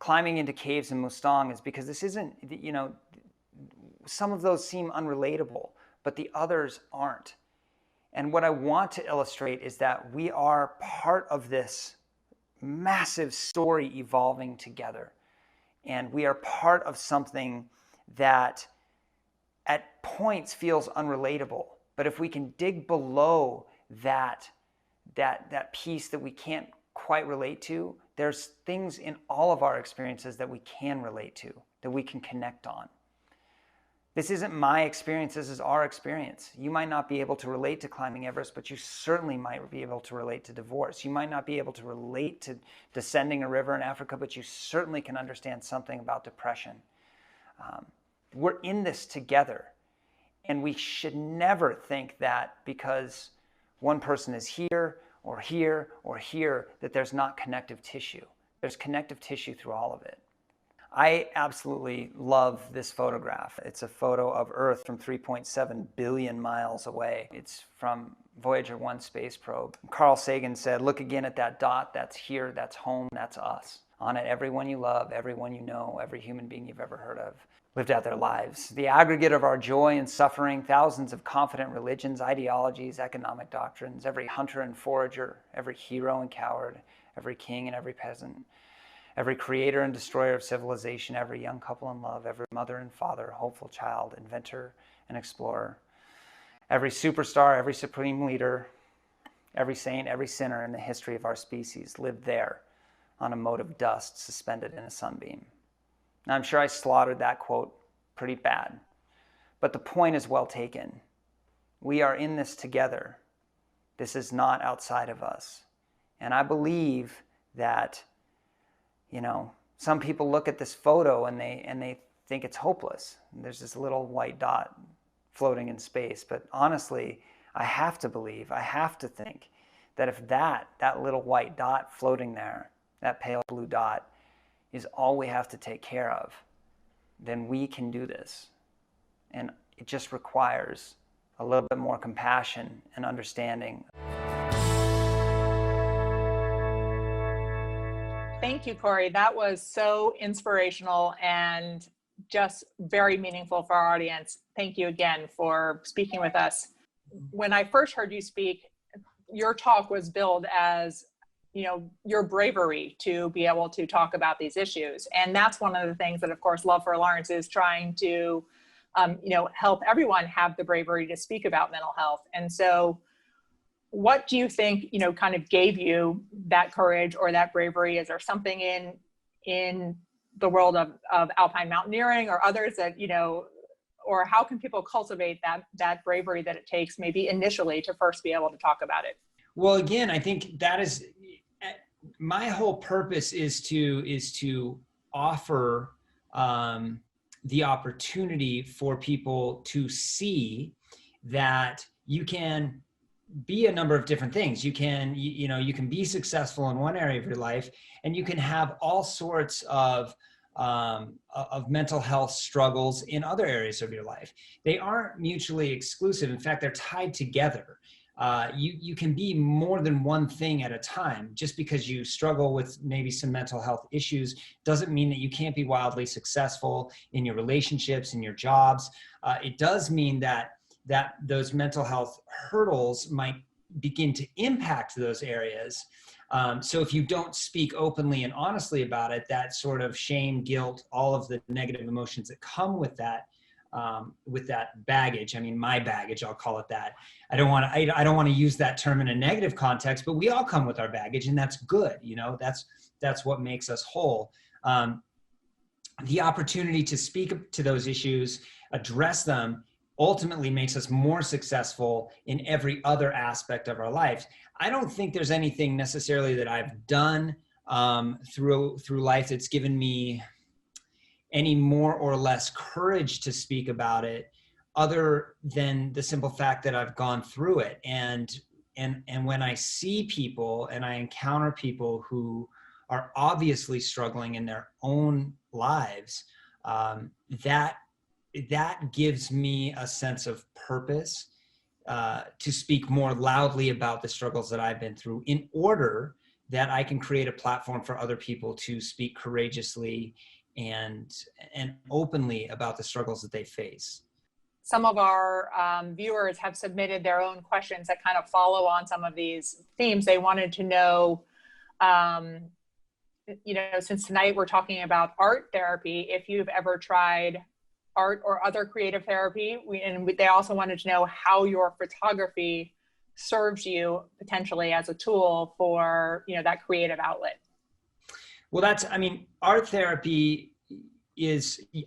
climbing into caves in Mustang, is because this isn't, some of those seem unrelatable, but the others aren't. And what I want to illustrate is that we are part of this massive story evolving together. And we are part of something that at points feels unrelatable. But if we can dig below that piece that we can't quite relate to, there's things in all of our experiences that we can relate to, that we can connect on. This isn't my experience, this is our experience. You might not be able to relate to climbing Everest, but you certainly might be able to relate to divorce. You might not be able to relate to descending a river in Africa, but you certainly can understand something about depression. We're in this together, and we should never think that because one person is here or here or here, that there's not connective tissue. There's connective tissue through all of it. I absolutely love this photograph. It's a photo of Earth from 3.7 billion miles away. It's from Voyager 1 space probe. Carl Sagan said, "Look again at that dot. That's here, that's home, that's us. On it, everyone you love, everyone you know, every human being you've ever heard of lived out their lives. The aggregate of our joy and suffering, thousands of confident religions, ideologies, economic doctrines, every hunter and forager, every hero and coward, every king and every peasant, every creator and destroyer of civilization, every young couple in love, every mother and father, hopeful child, inventor and explorer, every superstar, every supreme leader, every saint, every sinner in the history of our species lived there on a mote of dust suspended in a sunbeam." Now, I'm sure I slaughtered that quote pretty bad, but the point is well taken. We are in this together. This is not outside of us. And I believe that, some people look at this photo and they think it's hopeless. There's this little white dot floating in space. But honestly, I have to believe, I have to think that if that little white dot floating there, that pale blue dot, is all we have to take care of, then we can do this. And it just requires a little bit more compassion and understanding. Thank you, Cory. That was so inspirational and just very meaningful for our audience. Thank you again for speaking with us. When I first heard you speak, your talk was billed as your bravery to be able to talk about these issues. And that's one of the things that, of course, Love for Lawrence is trying to, help everyone have the bravery to speak about mental health. And so what do you think, kind of gave you that courage or that bravery? Is there something in the world of alpine mountaineering or others that, or how can people cultivate that bravery that it takes maybe initially to first be able to talk about it? Well, again, I think that is my whole purpose is to offer the opportunity for people to see that you can be a number of different things. You can be successful in one area of your life, and you can have all sorts of mental health struggles in other areas of your life. They aren't mutually exclusive. In fact, they're tied together. You can be more than one thing at a time. Just because you struggle with maybe some mental health issues doesn't mean that you can't be wildly successful in your relationships, in your jobs. It does mean that those mental health hurdles might begin to impact those areas. So if you don't speak openly and honestly about it, that sort of shame, guilt, all of the negative emotions that come with that baggage. I mean, my baggage, I'll call it that. I don't want to use that term in a negative context, but we all come with our baggage, and that's good. That's what makes us whole. The opportunity to speak to those issues, address them, ultimately makes us more successful in every other aspect of our life. I don't think there's anything necessarily that I've done through life that's given me any more or less courage to speak about it, other than the simple fact that I've gone through it. And when I see people and I encounter people who are obviously struggling in their own lives, that gives me a sense of purpose to speak more loudly about the struggles that I've been through, in order that I can create a platform for other people to speak courageously and openly about the struggles that they face. Some of our viewers have submitted their own questions that kind of follow on some of these themes. They wanted to know, since tonight we're talking about art therapy, if you've ever tried art or other creative therapy. They also wanted to know how your photography serves you potentially as a tool for, that creative outlet. Well, art therapy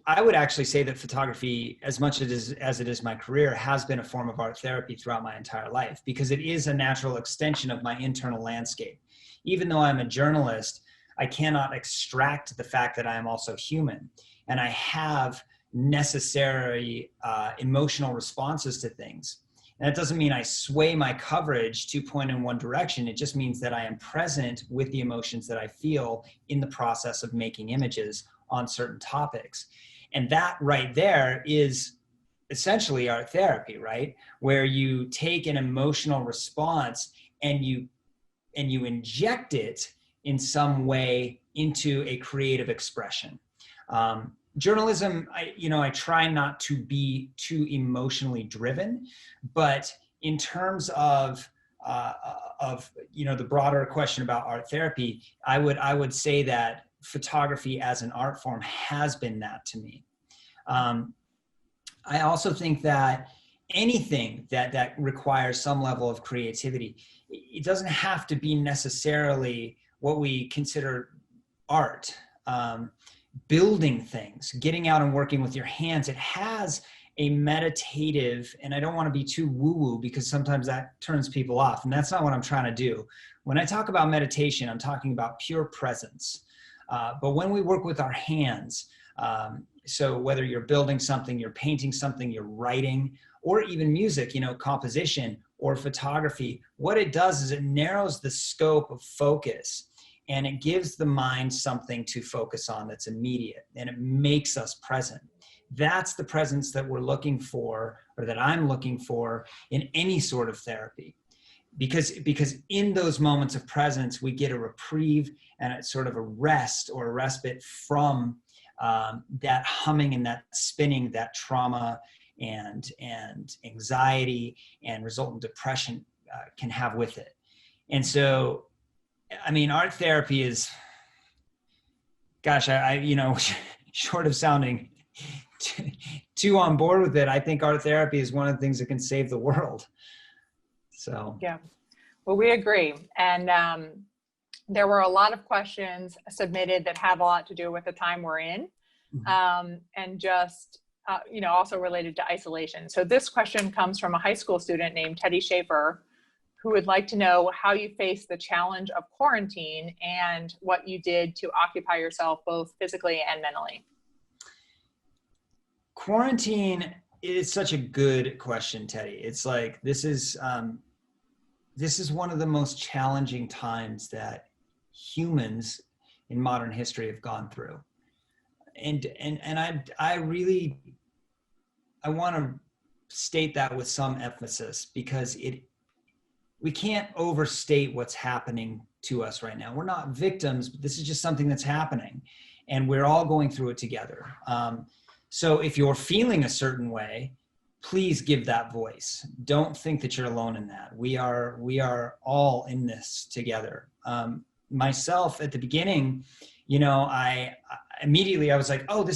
I would actually say that photography, as much as it is my career, has been a form of art therapy throughout my entire life, because it is a natural extension of my internal landscape. Even though I'm a journalist, I cannot extract the fact that I am also human, and I have necessary emotional responses to things. And that doesn't mean I sway my coverage to point in one direction. It just means that I am present with the emotions that I feel in the process of making images on certain topics. And that right there is essentially art therapy, right? Where you take an emotional response and you inject it in some way into a creative expression. Journalism, I try not to be too emotionally driven, but in terms of the broader question about art therapy, I would say that photography as an art form has been that to me. I also think that anything that requires some level of creativity, it doesn't have to be necessarily what we consider art. Building things, getting out and working with your hands, it has a meditative, and I don't want to be too woo-woo because sometimes that turns people off, and that's not what I'm trying to do. When I talk about meditation, I'm talking about pure presence. But when we work with our hands, so whether you're building something, you're painting something, you're writing, or even music, composition or photography, what it does is it narrows the scope of focus. And it gives the mind something to focus on that's immediate, and it makes us present. That's the presence that we're looking for, or that I'm looking for in any sort of therapy. Because in those moments of presence, we get a reprieve and a sort of a rest or a respite from that humming and that spinning that trauma and anxiety and resultant depression can have with it. And so, art therapy is, gosh, short of sounding too on board with it, I think art therapy is one of the things that can save the world. So. Yeah, well, we agree. And there were a lot of questions submitted that have a lot to do with the time we're in, and just, also related to isolation. So this question comes from a high school student named Teddy Schaefer, who would like to know how you face the challenge of quarantine and what you did to occupy yourself both physically and mentally. Quarantine is such a good question, Teddy. It's like, this is one of the most challenging times that humans in modern history have gone through. And I want to state that with some emphasis, because we can't overstate what's happening to us right now. We're not victims, but this is just something that's happening, and we're all going through it together. So if you're feeling a certain way, please give that voice. Don't think that you're alone in that. We are all in this together. Myself at the beginning, I immediately was like, oh,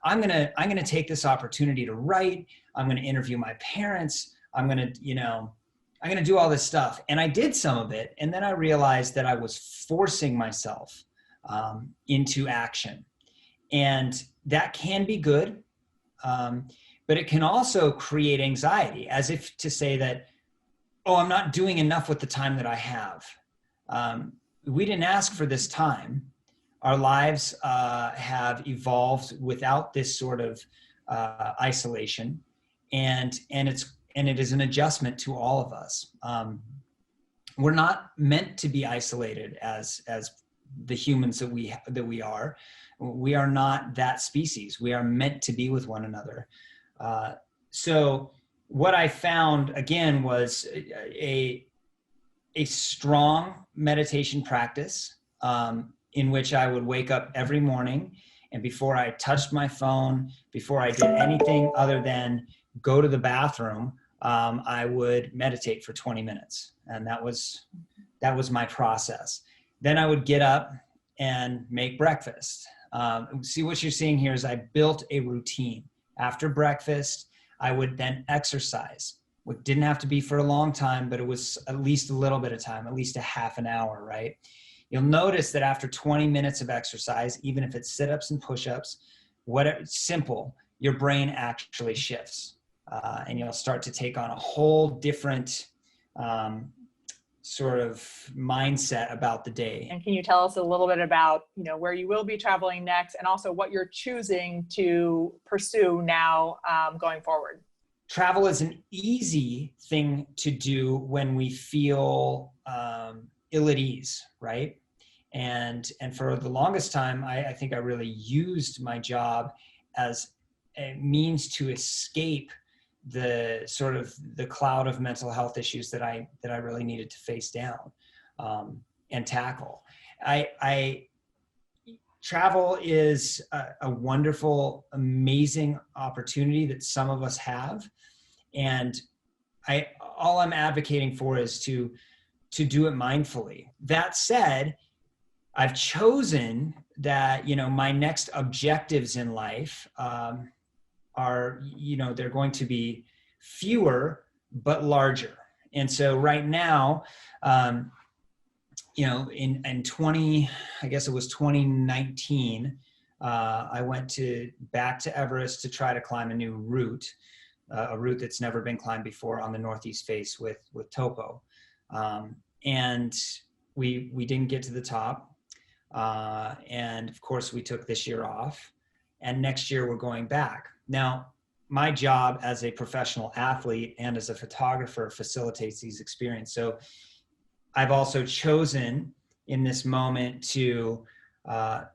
I'm gonna take this opportunity to write. I'm gonna interview my parents. I'm gonna do all this stuff. And I did some of it. And then I realized that I was forcing myself into action. And that can be good, but it can also create anxiety, as if to say that, oh, I'm not doing enough with the time that I have. We didn't ask for this time. Our lives have evolved without this sort of isolation. And it is an adjustment to all of us. We're not meant to be isolated as the humans that we are. We are not that species. We are meant to be with one another. So what I found, again, was a strong meditation practice in which I would wake up every morning, and before I touched my phone, before I did anything other than go to the bathroom, I would meditate for 20 minutes. And that was my process. Then I would get up and make breakfast. See, what you're seeing here is I built a routine. After breakfast, I would then exercise. It didn't have to be for a long time, but it was at least a little bit of time, at least a half an hour, right? You'll notice that after 20 minutes of exercise, even if it's sit-ups and push-ups, simple, your brain actually shifts, and you'll start to take on a whole different sort of mindset about the day. And can you tell us a little bit about, where you will be traveling next, and also what you're choosing to pursue now going forward? Travel is an easy thing to do when we feel ill at ease, right? And for the longest time, I think I really used my job as a means to escape the sort of the cloud of mental health issues that I really needed to face down and tackle. Travel is a wonderful, amazing opportunity that some of us have, and all I'm advocating for is to do it mindfully. That said, I've chosen that my next objectives in life are, they're going to be fewer but larger. And so right now, in 2019, I went back to Everest to try to climb a new route, a route that's never been climbed before on the Northeast face with topo. And we didn't get to the top. And of course we took this year off, and next year we're going back. Now, my job as a professional athlete and as a photographer facilitates these experiences. So I've also chosen in this moment to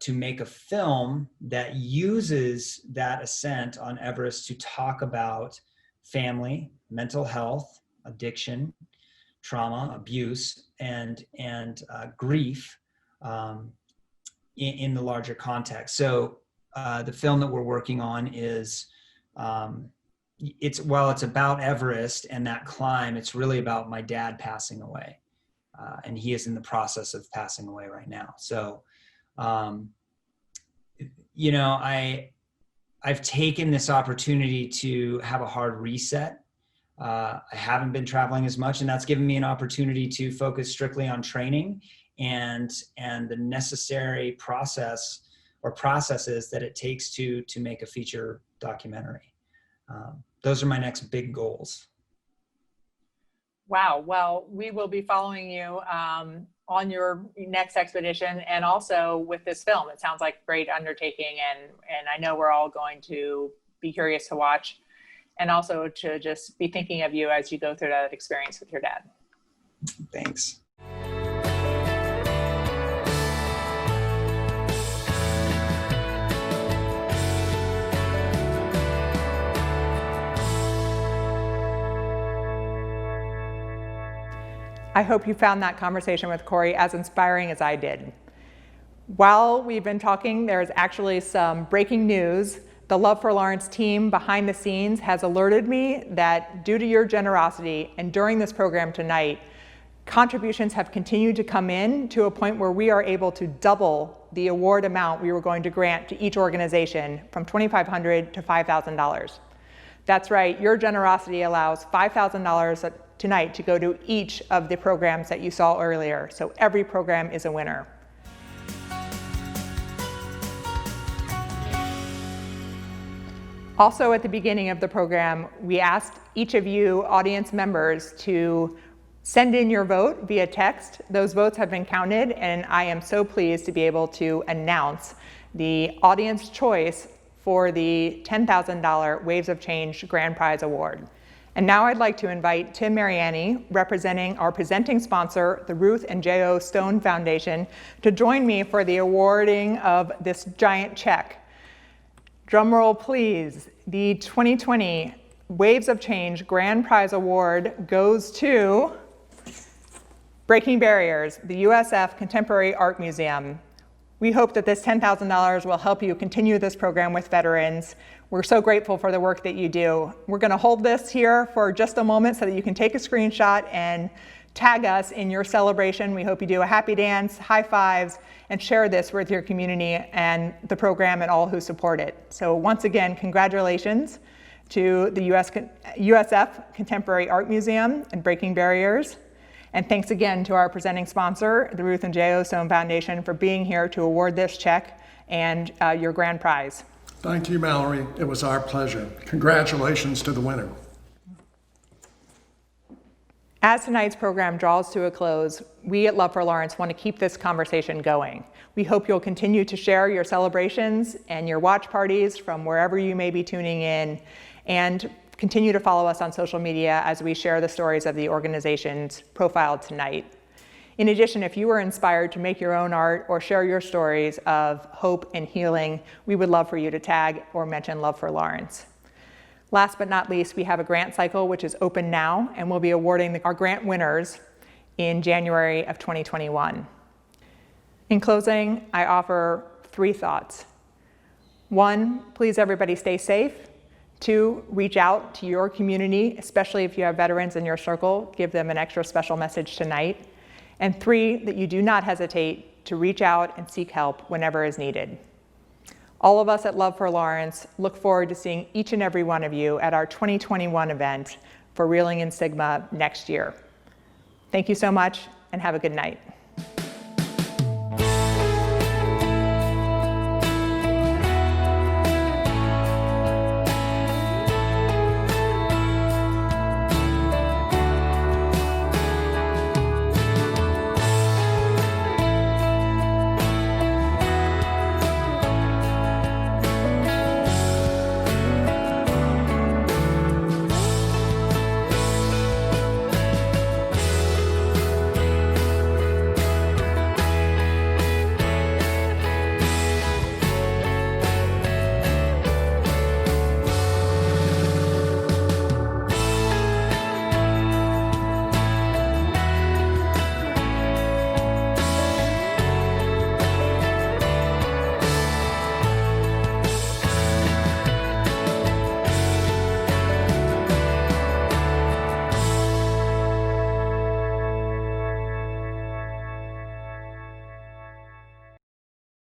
make a film that uses that ascent on Everest to talk about family, mental health, addiction, trauma, abuse, and grief in the larger context. So the film that we're working on is it's about Everest and that climb. It's really about my dad passing away, and he is in the process of passing away right now. So, I've taken this opportunity to have a hard reset. I haven't been traveling as much, and that's given me an opportunity to focus strictly on training and the necessary processes that it takes to make a feature documentary. Those are my next big goals. Wow. Well, we will be following you on your next expedition, and also with this film. It sounds like a great undertaking, and I know we're all going to be curious to watch, and also to just be thinking of you as you go through that experience with your dad. Thanks. I hope you found that conversation with Cory as inspiring as I did. While we've been talking, there's actually some breaking news. The Love for Lawrence team behind the scenes has alerted me that due to your generosity and during this program tonight, contributions have continued to come in to a point where we are able to double the award amount we were going to grant to each organization from $2,500 to $5,000. That's right, your generosity allows $5,000 tonight to go to each of the programs that you saw earlier. So every program is a winner. Also at the beginning of the program, we asked each of you audience members to send in your vote via text. Those votes have been counted, and I am so pleased to be able to announce the audience choice for the $10,000 Waves of Change Grand Prize Award. And now I'd like to invite Tim Mariani, representing our presenting sponsor, the Ruth and J.O. Stone Foundation, to join me for the awarding of this giant check. Drum roll, please. The 2020 Waves of Change Grand Prize Award goes to Breaking Barriers, the USF Contemporary Art Museum. We hope that this $10,000 will help you continue this program with veterans. We're so grateful for the work that you do. We're going to hold this here for just a moment so that you can take a screenshot and tag us in your celebration. We hope you do a happy dance, high fives, and share this with your community and the program and all who support it. So once again, congratulations to the USF Contemporary Art Museum and Breaking Barriers. And thanks again to our presenting sponsor, the Ruth and J.O. Stone Foundation, for being here to award this check and your grand prize. Thank you, Mallory. It was our pleasure. Congratulations to the winner. As tonight's program draws to a close, we at Love for Lawrence want to keep this conversation going. We hope you'll continue to share your celebrations and your watch parties from wherever you may be tuning in, and continue to follow us on social media as we share the stories of the organizations profiled tonight. In addition, if you were inspired to make your own art or share your stories of hope and healing, we would love for you to tag or mention Love for Lawrence. Last but not least, we have a grant cycle which is open now, and we'll be awarding our grant winners in January of 2021. In closing, I offer 3 thoughts. 1, please everybody stay safe. 2, reach out to your community, especially if you have veterans in your circle, give them an extra special message tonight. And 3, that you do not hesitate to reach out and seek help whenever is needed. All of us at Love for Lawrence look forward to seeing each and every one of you at our 2021 event for Reeling in Stigma next year. Thank you so much, and have a good night.